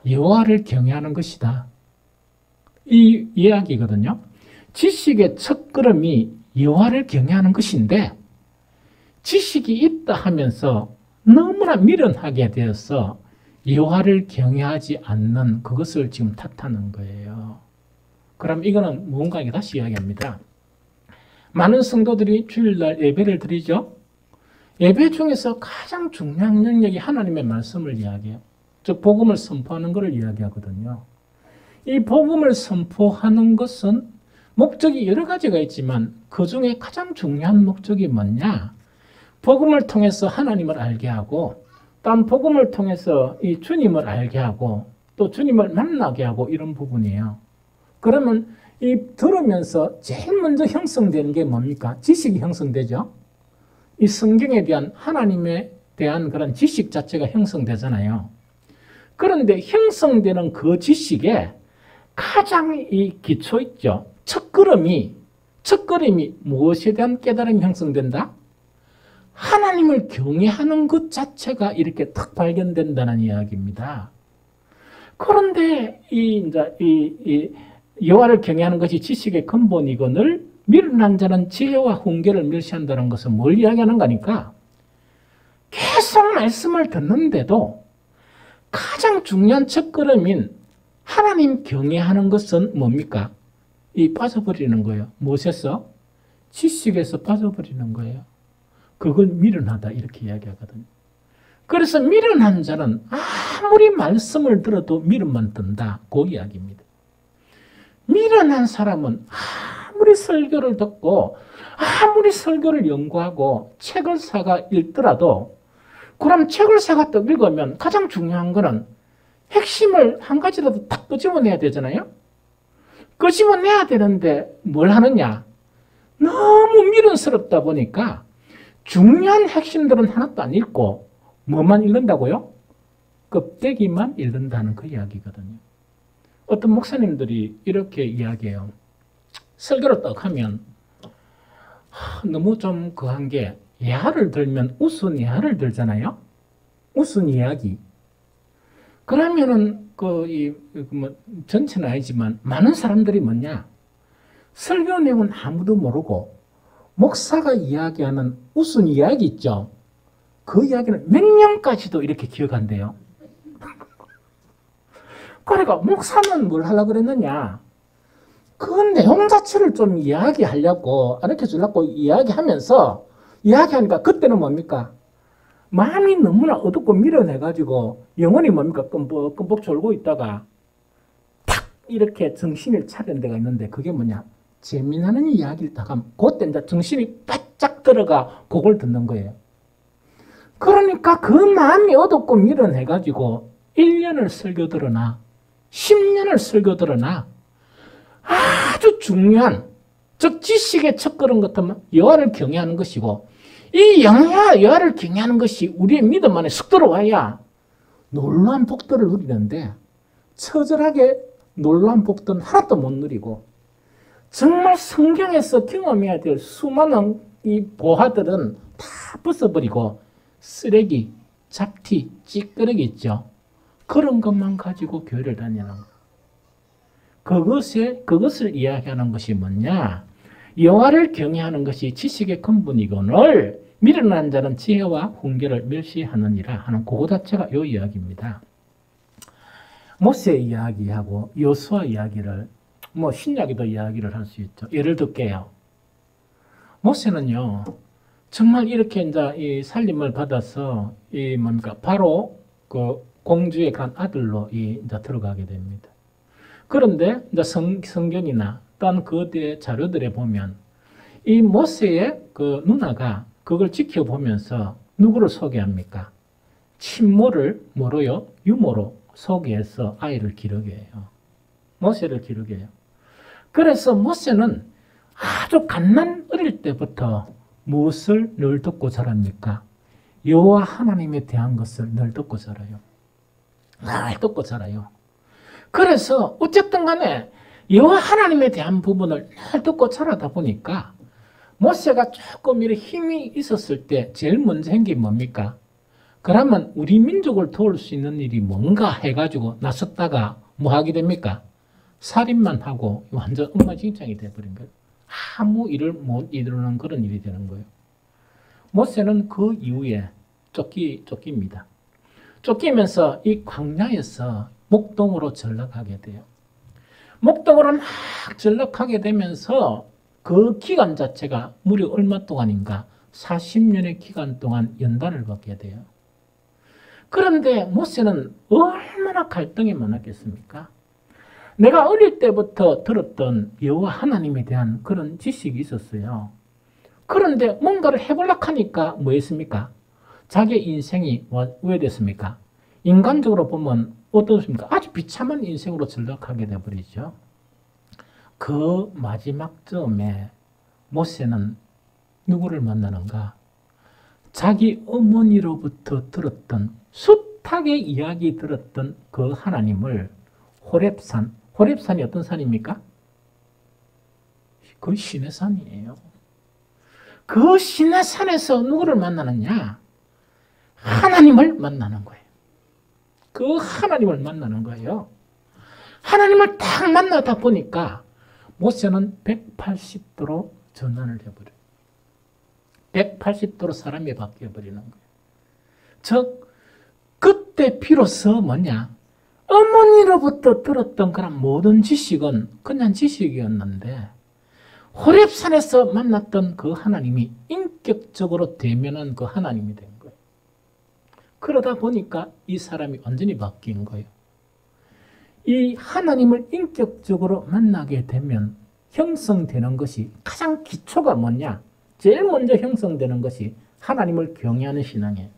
[SPEAKER 1] 여호와를 경외하는 것이다. 이 이야기거든요. 지식의 첫걸음이 여호와를 경외하는 것인데 지식이 있다 하면서 너무나 미련하게 되어서 여호와를 경외하지 않는 그것을 지금 탓하는 거예요. 그럼 이거는 뭔가 다시 이야기합니다. 많은 성도들이 주일날 예배를 드리죠. 예배 중에서 가장 중요한 영역이 하나님의 말씀을 이야기해요. 즉 복음을 선포하는 것을 이야기하거든요. 이 복음을 선포하는 것은 목적이 여러 가지가 있지만 그 중에 가장 중요한 목적이 뭐냐? 복음을 통해서 하나님을 알게 하고 또 복음을 통해서 이 주님을 알게 하고 또 주님을 만나게 하고 이런 부분이에요. 그러면 이 들으면서 제일 먼저 형성되는 게 뭡니까? 지식이 형성되죠. 이 성경에 대한 하나님에 대한 그런 지식 자체가 형성되잖아요. 그런데 형성되는 그 지식에 가장 이 기초 있죠. 첫걸음이 무엇에 대한 깨달음이 형성된다? 하나님을 경외하는 것 자체가 이렇게 탁 발견된다는 이야기입니다. 그런데 여호와를 경외하는 것이 지식의 근본이거늘 미련한 자는 지혜와 훈계를 멸시한다는 것은 뭘 이야기하는 거니까 계속 말씀을 듣는데도 가장 중요한 첫걸음인 하나님 경외하는 것은 뭡니까? 빠져버리는 거예요. 무엇에서? 지식에서 빠져버리는 거예요. 그걸 미련하다 이렇게 이야기하거든요. 그래서 미련한 자는 아무리 말씀을 들어도 미련만 든다. 그 이야기입니다. 미련한 사람은 아무리 설교를 듣고 아무리 설교를 연구하고 책을 사가 읽더라도 그럼 책을 사가 또 읽으면 가장 중요한 거는 핵심을 한 가지라도 딱 끄집어내야 되잖아요. 끄집어내야 되는데 뭘 하느냐? 너무 미련스럽다 보니까 중요한 핵심들은 하나도 안 읽고 뭐만 읽는다고요? 껍데기만 읽는다는 그 이야기거든요. 어떤 목사님들이 이렇게 이야기해요. 설교를 딱 하면 너무 좀 그한 게 예화를 들면 우스운 예화를 들잖아요. 우스운 이야기. 그러면은 전체는 아니지만 많은 사람들이 뭐냐? 설교 내용은 아무도 모르고 목사가 이야기하는 우스운 이야기 있죠. 그 이야기는 몇 년까지도 이렇게 기억한대요. 그러니까 목사는 뭘 하려고 그랬느냐? 그 내용 자체를 좀 이야기하려고, 가르쳐 주려고 이야기하면서, 이야기하니까 그때는 뭡니까? 마음이 너무나 어둡고 미련해가지고, 영혼이 뭡니까? 끔뻑끔뻑 졸고 있다가, 탁! 이렇게 정신을 차리는 데가 있는데, 그게 뭐냐? 재미나는 이야기를 딱 하면, 그때 이제 정신이 바짝 들어가, 그걸 듣는 거예요. 그러니까 그 마음이 어둡고 미련해가지고, 1년을 설교 들으나, 10년을 설교 들으나, 아주 중요한, 즉 지식의 첫걸음 같으면 여호와를 경외하는 것이고 이 여호와를 경외하는 것이 우리의 믿음 안에 쑥 들어와야 놀라운 복들을 누리는데 처절하게 놀라운 복들은 하나도 못 누리고 정말 성경에서 경험해야 될 수많은 이 보화들은 다 벗어버리고 쓰레기, 잡티, 찌끄러기 있죠. 그런 것만 가지고 교회를 다니는 거. 그것을 이야기하는 것이 뭐냐? 여호와를 경외하는 것이 지식의 근본이거늘 미련한 자는 지혜와 훈계를 멸시하느니라 하는 그거 자체가 이 이야기입니다. 모세 이야기하고 여호수아 이야기를 뭐 신약에도 이야기를 할 수 있죠. 예를 들게요. 모세는요, 정말 이렇게 이제 이 살림을 받아서 이 뭡니까 바로 그 공주의 간 아들로 이제 들어가게 됩니다. 그런데 이제 성경이나 또한 그때 자료들에 보면 이 모세의 그 누나가 그걸 지켜보면서 누구를 소개합니까? 친모를 뭐로요? 유모로 소개해서 아이를 기르게 해요. 모세를 기르게 해요. 그래서 모세는 아주 갓난 어릴 때부터 무엇을 늘 듣고 자랍니까? 여호와 하나님에 대한 것을 늘 듣고 자라요. 늘 듣고 자라요. 그래서 어쨌든 간에 여호와 하나님에 대한 부분을 늘 듣고 자라다 보니까 모세가 조금 이렇게 힘이 있었을 때 제일 먼저 한 게 뭡니까? 그러면 우리 민족을 도울 수 있는 일이 뭔가 해가지고 나섰다가 뭐 하게 됩니까? 살인만 하고 완전 엉망진창이 돼버린 거예요. 아무 일을 못 이루는 그런 일이 되는 거예요. 모세는 그 이후에 쫓깁니다. 쫓기면서 이 광야에서 목동으로 전락하게 돼요. 목동으로 막 전락하게 되면서 그 기간 자체가 무려 얼마 동안인가? 40년의 기간 동안 연단을 받게 돼요. 그런데 모세는 얼마나 갈등이 많았겠습니까? 내가 어릴 때부터 들었던 여호와 하나님에 대한 그런 지식이 있었어요. 그런데 뭔가를 해보려고 하니까 뭐 했습니까? 자기의 인생이 왜 됐습니까? 인간적으로 보면 어떻습니까? 아주 비참한 인생으로 전락하게 되어버리죠. 그 마지막 쯤에 모세는 누구를 만나는가? 자기 어머니로부터 들었던 숱하게 이야기 들었던 그 하나님을 호렙산이 어떤 산입니까? 그 신의 산이에요. 그 신의 산에서 누구를 만나느냐? 하나님을 만나는 거예요. 그 하나님을 만나는 거예요. 하나님을 딱 만나다 보니까 모세는 180도로 전환을 해버려요. 180도로 사람이 바뀌어버리는 거예요. 즉 그때 비로소 뭐냐? 어머니로부터 들었던 그런 모든 지식은 그냥 지식이었는데 호렙산에서 만났던 그 하나님이 인격적으로 대면한 그 하나님이 된 거예요. 그러다 보니까 이 사람이 완전히 바뀐 거예요. 이 하나님을 인격적으로 만나게 되면 형성되는 것이 가장 기초가 뭐냐? 제일 먼저 형성되는 것이 하나님을 경외하는 신앙이에요.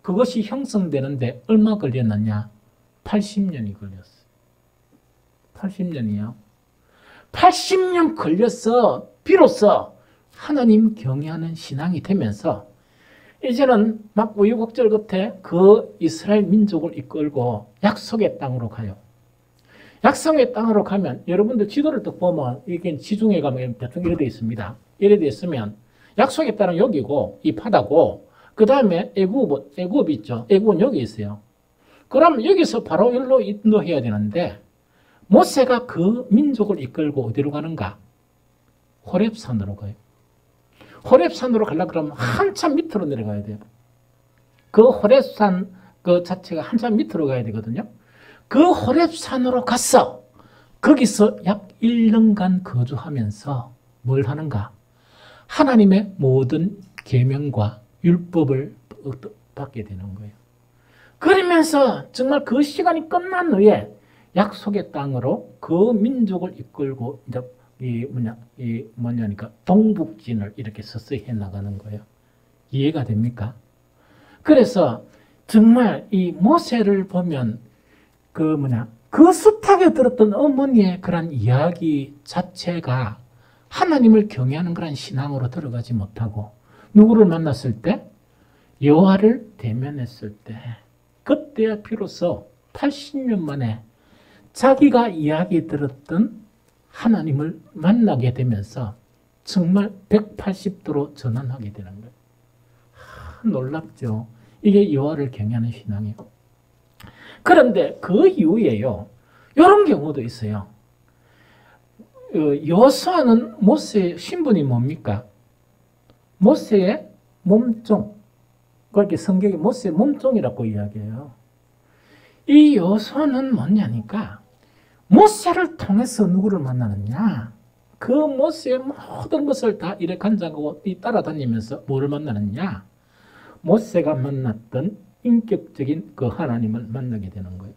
[SPEAKER 1] 그것이 형성되는데 얼마 걸렸느냐? 80년이 걸렸어요. 80년이요. 80년 걸려서 비로소 하나님 경외하는 신앙이 되면서 이제는 막 우여곡절 끝에 그 이스라엘 민족을 이끌고 약속의 땅으로 가요. 약속의 땅으로 가면 여러분들 지도를 딱 보면 이게 지중해 가면 대충 이렇게 되어 있습니다. 이렇게 되어 있으면 약속의 땅은 여기고 이 바다고 그 다음에 애굽 있죠. 애굽은 여기 있어요. 그럼 여기서 바로 여기로 인도해야 되는데 모세가 그 민족을 이끌고 어디로 가는가? 호렙산으로 가요. 호렙산으로 가려고 그러면 한참 밑으로 내려가야 돼요. 그 호렙산 그 자체가 한참 밑으로 가야 되거든요. 그 호렙산으로 가서 거기서 약 1년간 거주하면서 뭘 하는가? 하나님의 모든 계명과 율법을 받게 되는 거예요. 그러면서 정말 그 시간이 끝난 후에 약속의 땅으로 그 민족을 이끌고 이제 뭐냐니까 동북진을 이렇게 서서히 해 나가는 거예요. 이해가 됩니까? 그래서 정말 이 모세를 보면 그 숱하게 들었던 어머니의 그런 이야기 자체가 하나님을 경외하는 그런 신앙으로 들어가지 못하고 누구를 만났을 때? 여호와를 대면했을 때 그때야 비로소 80년 만에 자기가 이야기 들었던 하나님을 만나게 되면서 정말 180도로 전환하게 되는 거예요. 놀랍죠. 이게 여호와를 경외하는 신앙이에요. 그런데 그 이후에요. 이런 경우도 있어요. 여호수아는 모세의 신분이 뭡니까? 모세의 몸종. 그렇게 성경에 모세의 몸종이라고 이야기해요. 이 여호수아는 뭐냐니까 모세를 통해서 누구를 만나느냐? 그 모세의 모든 것을 다 이래 간장하고 따라다니면서 뭐를 만나느냐? 모세가 만났던 인격적인 그 하나님을 만나게 되는 거예요.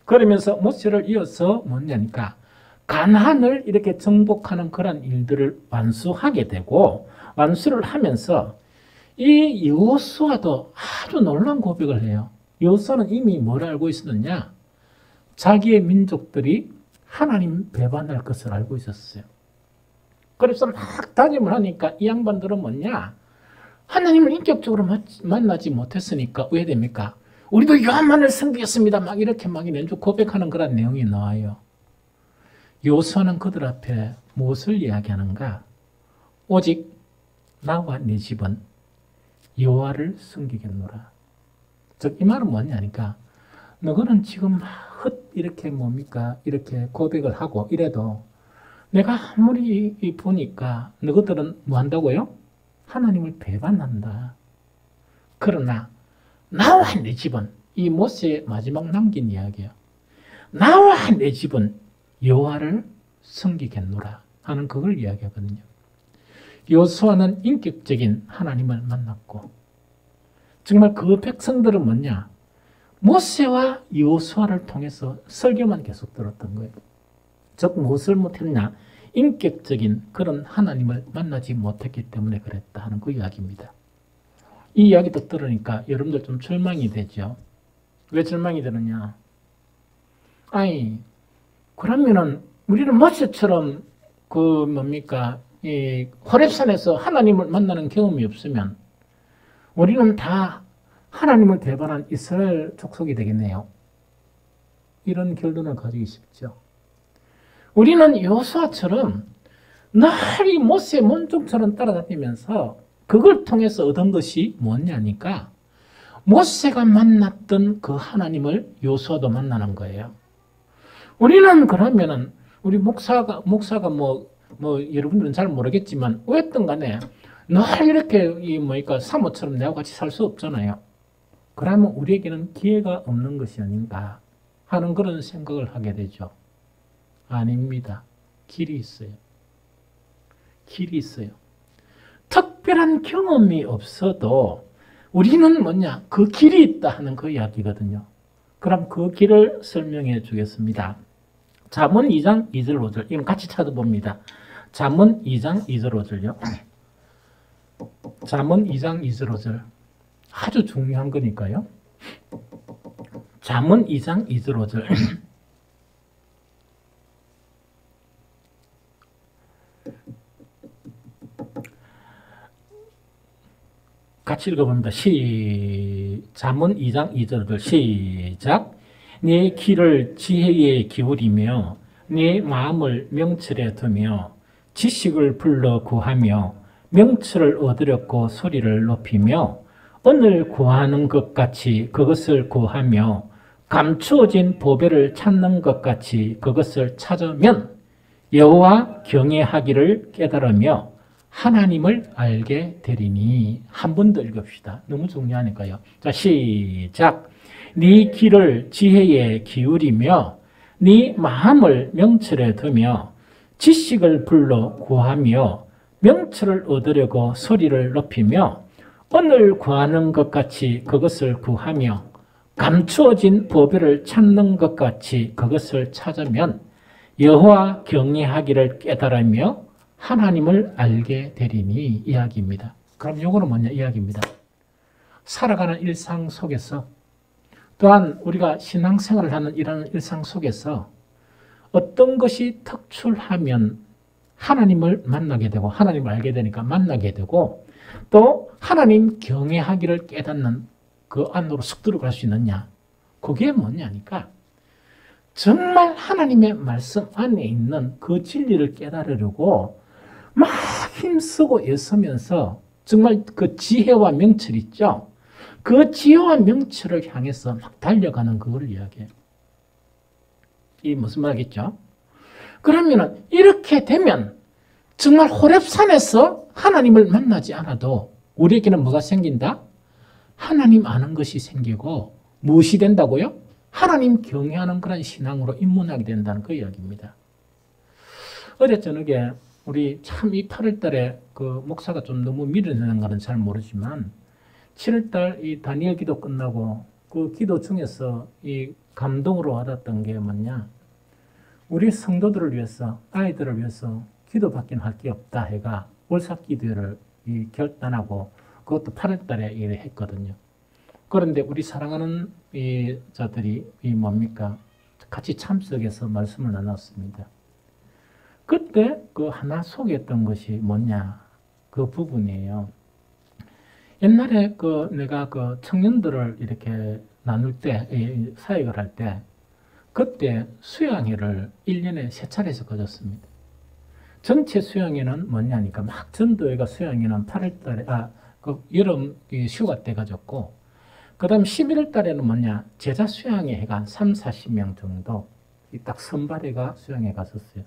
[SPEAKER 1] 그러면서 모세를 이어서 뭐냐니까 가나안을 이렇게 정복하는 그런 일들을 완수하게 되고, 완수를 하면서 이 여호수아도 아주 놀라운 고백을 해요. 여호수아는 이미 뭘 알고 있었느냐? 자기의 민족들이 하나님 배반할 것을 알고 있었어요. 그래서 막 다짐을 하니까 이 양반들은 뭐냐? 하나님을 인격적으로 만나지 못했으니까 왜 됩니까? 우리도 요한만을 섬기겠습니다. 막 이렇게 막 연주 고백하는 그런 내용이 나와요. 여호수아는 그들 앞에 무엇을 이야기하는가? 오직 나와 네 집은 여호와를 섬기겠노라. 즉 이 말은 뭐냐니까 너희는 지금 이렇게 뭡니까? 이렇게 고백을 하고 이래도 내가 아무리 보니까 너희들은 뭐 한다고요? 하나님을 배반한다. 그러나 나와 내 집은, 이 모세의 마지막 남긴 이야기예요. 나와 내 집은 여호와를 섬기겠노라 하는 그걸 이야기하거든요. 여호수아는 인격적인 하나님을 만났고, 정말 그 백성들은 뭐냐? 모세와 여호수아를 통해서 설교만 계속 들었던 거예요. 즉 무엇을 못했냐? 인격적인 그런 하나님을 만나지 못했기 때문에 그랬다 하는 그 이야기입니다. 이 이야기도 들으니까 여러분들 좀 절망이 되죠. 왜 절망이 되느냐? 아니, 그러면은 우리는 모세처럼 그 뭡니까? 이 호렙산에서 하나님을 만나는 경험이 없으면 우리는 다 하나님을 배반한 이스라엘 족속이 되겠네요. 이런 결론을 가지기 쉽죠. 우리는 여호수아처럼 늘 이 모세의 먼종처럼 따라다니면서 그걸 통해서 얻은 것이 뭐냐니까 모세가 만났던 그 하나님을 여호수아도 만나는 거예요. 우리는 그러면은 우리 목사가 뭐 여러분들은 잘 모르겠지만 어쨌든 간에 늘 이렇게 사모처럼 내가 같이 살 수 없잖아요. 그러면 우리에게는 기회가 없는 것이 아닌가 하는 그런 생각을 하게 되죠. 아닙니다. 길이 있어요. 길이 있어요. 특별한 경험이 없어도 우리는 뭐냐? 그 길이 있다 하는 그 이야기거든요. 그럼 그 길을 설명해 주겠습니다. 잠언 2장 2절 5절. 이건 같이 찾아봅니다. 잠언 2장 2절 5절요. 잠언 2장 2절 5절. 아주 중요한 거니까요. 잠언 2장 2절 5절. 같이 읽어봅니다. 잠언 2장 2절을 시작. 네 귀를 지혜에 기울이며 네 마음을 명철에 두며 지식을 불러 구하며 명철을 얻으려고 소리를 높이며 은을 구하는 것 같이 그것을 구하며 감추어진 보배를 찾는 것 같이 그것을 찾으면 여호와 경외하기를 깨달으며 하나님을 알게 되리니. 한 번 더 읽읍시다. 너무 중요하니까요. 자, 시작. 네 귀를 지혜에 기울이며 네 마음을 명철에 두며 지식을 불러 구하며 명철을 얻으려고 소리를 높이며 은을 구하는 것 같이 그것을 구하며 감추어진 보배를 찾는 것 같이 그것을 찾으면 여호와 경외하기를 깨달으며 하나님을 알게 되리니 이야기입니다. 그럼 요거는 뭐냐 이야기입니다. 살아가는 일상 속에서 또한 우리가 신앙생활을 하는 이런 일상 속에서 어떤 것이 특출하면 하나님을 만나게 되고 하나님을 알게 되니까 만나게 되고 또 하나님 경외하기를 깨닫는 그 안으로 쑥 들어갈 수 있느냐. 그게 뭐냐니까 정말 하나님의 말씀 안에 있는 그 진리를 깨달으려고 막 힘쓰고 애쓰면서 정말 그 지혜와 명철 있죠. 그 지혜와 명철을 향해서 막 달려가는 그걸 이야기해요. 이 무슨 말이겠죠? 그러면 이렇게 되면 정말 호렙산에서 하나님을 만나지 않아도 우리에게는 뭐가 생긴다? 하나님 아는 것이 생기고 무엇이 된다고요? 하나님 경외하는 그런 신앙으로 입문하게 된다는 그 이야기입니다. 어제 저녁에 우리 참 이 8월 달에 그 목사가 좀 너무 미루는 거는 잘 모르지만 7월 달 이 다니엘 기도 끝나고 그 기도 중에서 이 감동으로 와닿았던 게 뭐냐? 우리 성도들을 위해서, 아이들을 위해서 기도밖에 할 게 없다 해가 월삭 기도를 결단하고 그것도 8월 달에 했거든요. 그런데 우리 사랑하는 자들이 뭡니까? 같이 참석해서 말씀을 나눴습니다. 그때 그 하나 소개했던 것이 뭐냐? 그 부분이에요. 옛날에 내가 청년들을 이렇게 나눌 때, 사역을 할 때, 그때 수양회를 1년에 3차례에서 가졌습니다. 전체 수양회는 뭐냐니까, 막 전도회가 수양회는 8월 달에, 여름 휴가 때 가졌고, 그 다음 11월 달에는 뭐냐, 제자 수양회가 한 3, 40명 정도, 딱 선발회가 수양회 갔었어요.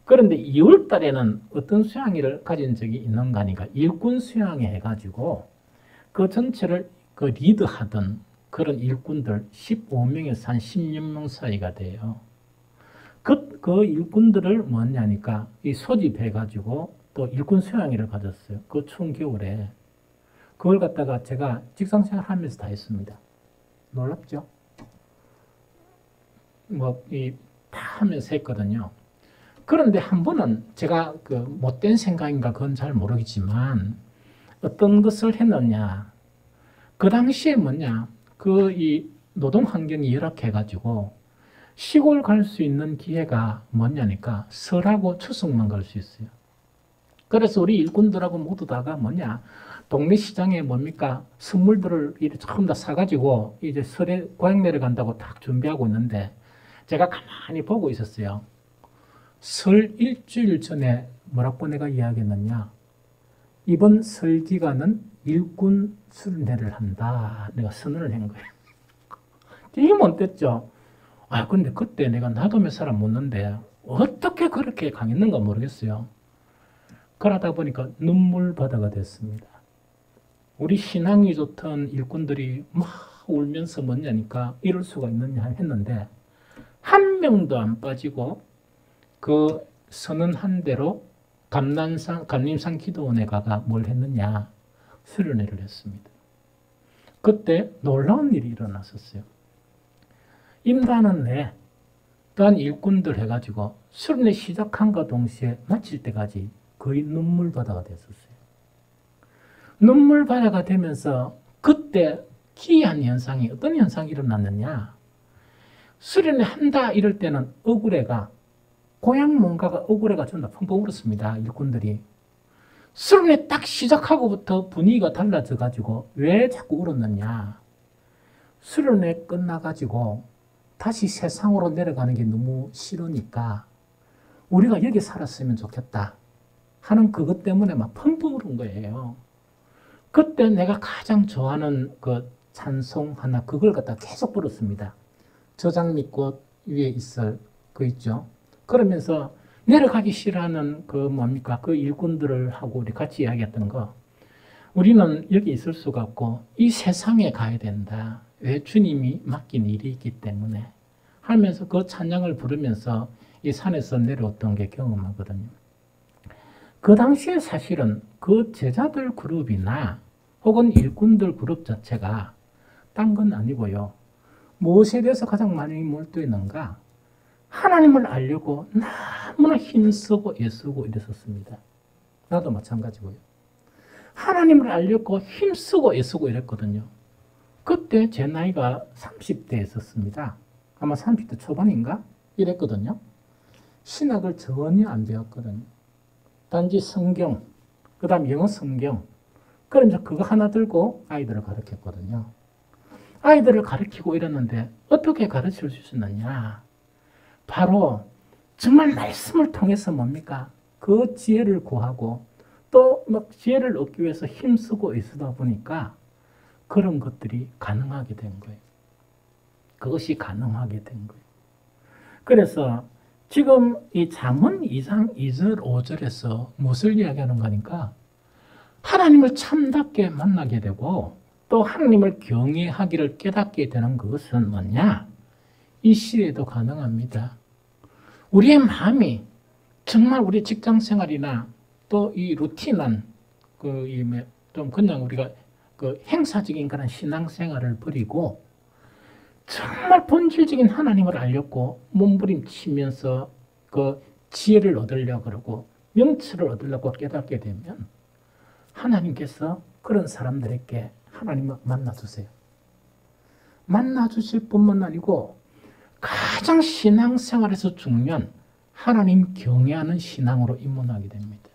[SPEAKER 1] 그런데 2월 달에는 어떤 수양회를 가진 적이 있는가 하니까 일꾼 수양회 해가지고 그 전체를 리드하던 그런 일꾼들 15명에서 한 16명 사이가 돼요. 그 일꾼들을 뭐냐니까 이 소집해가지고 또 일꾼 수양회를 가졌어요. 그 추운 겨울에. 그걸 갖다가 제가 직장생활 하면서 다 했습니다. 놀랍죠? 다 하면서 했거든요. 그런데 한 번은 제가 못된 생각인가 그건 잘 모르겠지만 어떤 것을 했느냐. 그 당시에 뭐냐. 이 노동 환경이 열악해가지고 시골 갈 수 있는 기회가 뭐냐니까 설하고 추석만 갈 수 있어요. 그래서 우리 일꾼들하고 모두 다가 뭐냐. 동네 시장에 뭡니까. 선물들을 전부 다 사가지고 이제 설에 고향 내려간다고 딱 준비하고 있는데 제가 가만히 보고 있었어요. 설 일주일 전에 뭐라고 내가 이야기했느냐. 이번 설 기간은 일꾼 순례를 한다. 내가 선언을 한 거예요. 이게 못됐죠. 근데 그때 내가 나도 몇 사람 묻는데 어떻게 그렇게 강했는가 모르겠어요. 그러다 보니까 눈물바다가 됐습니다. 우리 신앙이 좋던 일꾼들이 막 울면서 뭐냐니까 이럴 수가 있느냐 했는데 한 명도 안 빠지고 그 선언한 대로 감림산 기도원에 가가 뭘 했느냐. 수련회를 했습니다. 그때 놀라운 일이 일어났었어요. 임단은 내 또한 일꾼들 해가지고 수련회 시작한과 동시에 마칠 때까지 거의 눈물바다가 됐었어요. 눈물바다가 되면서 그때 기이한 현상이 어떤 현상이 일어났느냐. 수련회 한다 이럴 때는 억울해가 고향 뭔가가 억울해가 전부 다 펑펑 울었습니다. 일꾼들이. 수련회 딱 시작하고부터 분위기가 달라져가지고 왜 자꾸 울었느냐. 수련회 끝나가지고 다시 세상으로 내려가는 게 너무 싫으니까 우리가 여기 살았으면 좋겠다 하는 그것 때문에 막 펑펑 울은 거예요. 그때 내가 가장 좋아하는 그 찬송 하나 그걸 갖다 계속 불었습니다. 저장미꽃 위에 있을 그 있죠. 그러면서 내려가기 싫어하는 그 일꾼들을 하고 우리 같이 이야기했던 거. 우리는 여기 있을 수가 없고 이 세상에 가야 된다. 왜? 주님이 맡긴 일이 있기 때문에 하면서 그 찬양을 부르면서 이 산에서 내려왔던 게 경험하거든요. 그 당시에 사실은 그 제자들 그룹이나 혹은 일꾼들 그룹 자체가 딴 건 아니고요. 무엇에 대해서 가장 많이 몰두했는가? 하나님을 알려고 너무나 힘쓰고 애쓰고 이랬었습니다. 나도 마찬가지고요. 하나님을 알려고 힘쓰고 애쓰고 이랬거든요. 그때 제 나이가 30대였었습니다. 아마 30대 초반인가? 이랬거든요. 신학을 전혀 안 배웠거든요. 단지 성경, 그 다음 영어 성경. 그러면서 그거 하나 들고 아이들을 가르쳤거든요. 아이들을 가르치고 이랬는데 어떻게 가르칠 수 있었느냐? 바로 정말 말씀을 통해서 뭡니까? 그 지혜를 구하고 또 막 지혜를 얻기 위해서 힘쓰고 애쓰다 보니까 그런 것들이 가능하게 된 거예요. 그것이 가능하게 된 거예요. 그래서 지금 이 잠언 2장 2절 5절에서 무엇을 이야기하는 거니까 하나님을 참답게 만나게 되고 또 하나님을 경외하기를 깨닫게 되는 것은 뭐냐? 이 시대에도 가능합니다. 우리의 마음이 정말 우리 직장 생활이나 또 이 루틴한 좀 그냥 우리가 행사적인 그런 신앙 생활을 버리고 정말 본질적인 하나님을 알렸고 몸부림치면서 지혜를 얻으려고 그러고 명철을 얻으려고 깨닫게 되면 하나님께서 그런 사람들에게 하나님을 만나주세요. 만나주실 뿐만 아니고 가장 신앙생활에서 중요한 하나님 경외하는 신앙으로 입문하게 됩니다.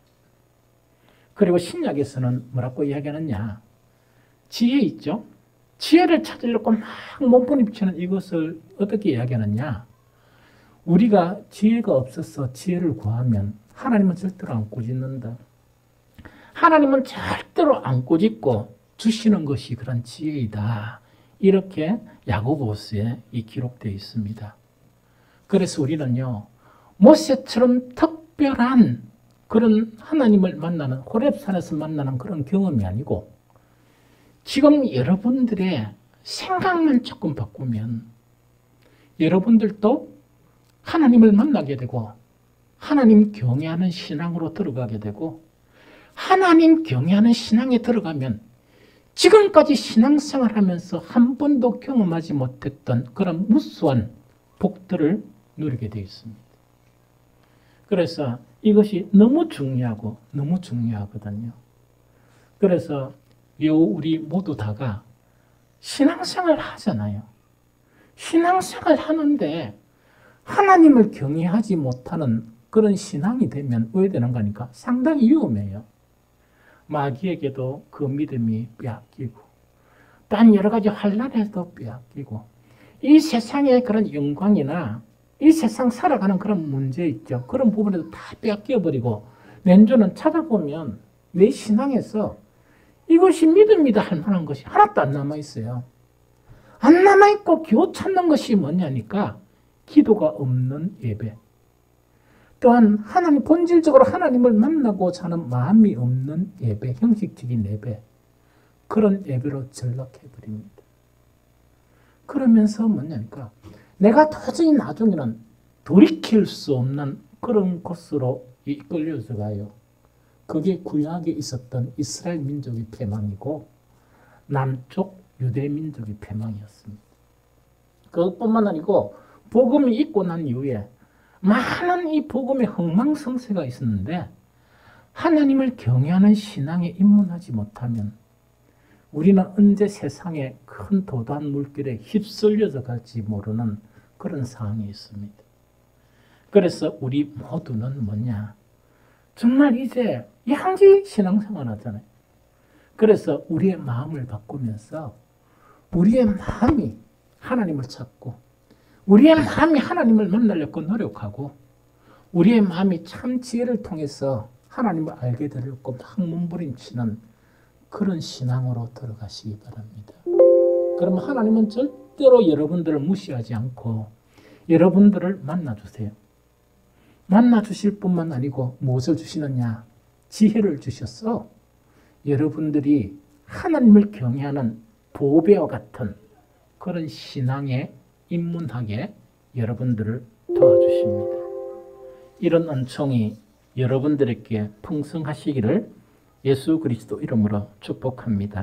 [SPEAKER 1] 그리고 신약에서는 뭐라고 이야기하느냐? 지혜 있죠? 지혜를 찾으려고 막 몸부림치는 이것을 어떻게 이야기하느냐? 우리가 지혜가 없어서 지혜를 구하면 하나님은 절대로 안 꾸짖는다. 하나님은 절대로 안 꾸짖고 주시는 것이 그런 지혜이다. 이렇게 야고보서에 기록되어 있습니다. 그래서 우리는요, 모세처럼 특별한 그런 하나님을 만나는, 호렙산에서 만나는 그런 경험이 아니고 지금 여러분들의 생각만 조금 바꾸면 여러분들도 하나님을 만나게 되고 하나님 경외하는 신앙으로 들어가게 되고 하나님 경외하는 신앙에 들어가면 지금까지 신앙생활하면서 한 번도 경험하지 못했던 그런 무수한 복들을 누리게 되어 있습니다. 그래서 이것이 너무 중요하고 너무 중요하거든요. 그래서 우리 모두 다가 신앙생활 하잖아요. 신앙생활 하는데 하나님을 경외하지 못하는 그런 신앙이 되면 왜 되는가 하니까 상당히 위험해요. 마귀에게도 그 믿음이 빼앗기고 딴 여러 가지 환란에도 빼앗기고 이 세상의 그런 영광이나 이 세상 살아가는 그런 문제 있죠. 그런 부분에도 다 빼앗겨버리고 맨조는 찾아보면 내 신앙에서 이것이 믿음이다 할 만한 것이 하나도 안 남아있어요. 안 남아있고 겨우 찾는 것이 뭐냐니까 기도가 없는 예배. 또한 하나님 본질적으로 하나님을 만나고자 하는 마음이 없는 예배, 형식적인 예배. 그런 예배로 전락해버립니다. 그러면서 뭐냐니까 내가 도저히 나중에는 돌이킬 수 없는 그런 곳으로 이끌려서 가요. 그게 구약에 있었던 이스라엘 민족의 패망이고 남쪽 유대 민족의 패망이었습니다. 그것뿐만 아니고 복음이 있고 난 이후에 많은 이 복음의 흥망성쇠가 있었는데 하나님을 경외하는 신앙에 입문하지 못하면 우리는 언제 세상의 큰 도단 물결에 휩쓸려서 갈지 모르는 그런 상황이 있습니다. 그래서 우리 모두는 뭐냐? 정말 이제 양지 신앙생활 하잖아요. 그래서 우리의 마음을 바꾸면서 우리의 마음이 하나님을 찾고 우리의 마음이 하나님을 만나려고 노력하고 우리의 마음이 참 지혜를 통해서 하나님을 알게 되려고 막 몸부림치는 그런 신앙으로 들어가시기 바랍니다. 그러면 하나님은 절대로 여러분들을 무시하지 않고 여러분들을 만나주세요. 만나주실 뿐만 아니고 무엇을 주시느냐? 지혜를 주셔서 여러분들이 하나님을 경외하는 보배와 같은 그런 신앙에 입문하게 여러분들을 도와주십니다. 이런 은총이 여러분들에게 풍성하시기를 예수 그리스도 이름으로 축복합니다.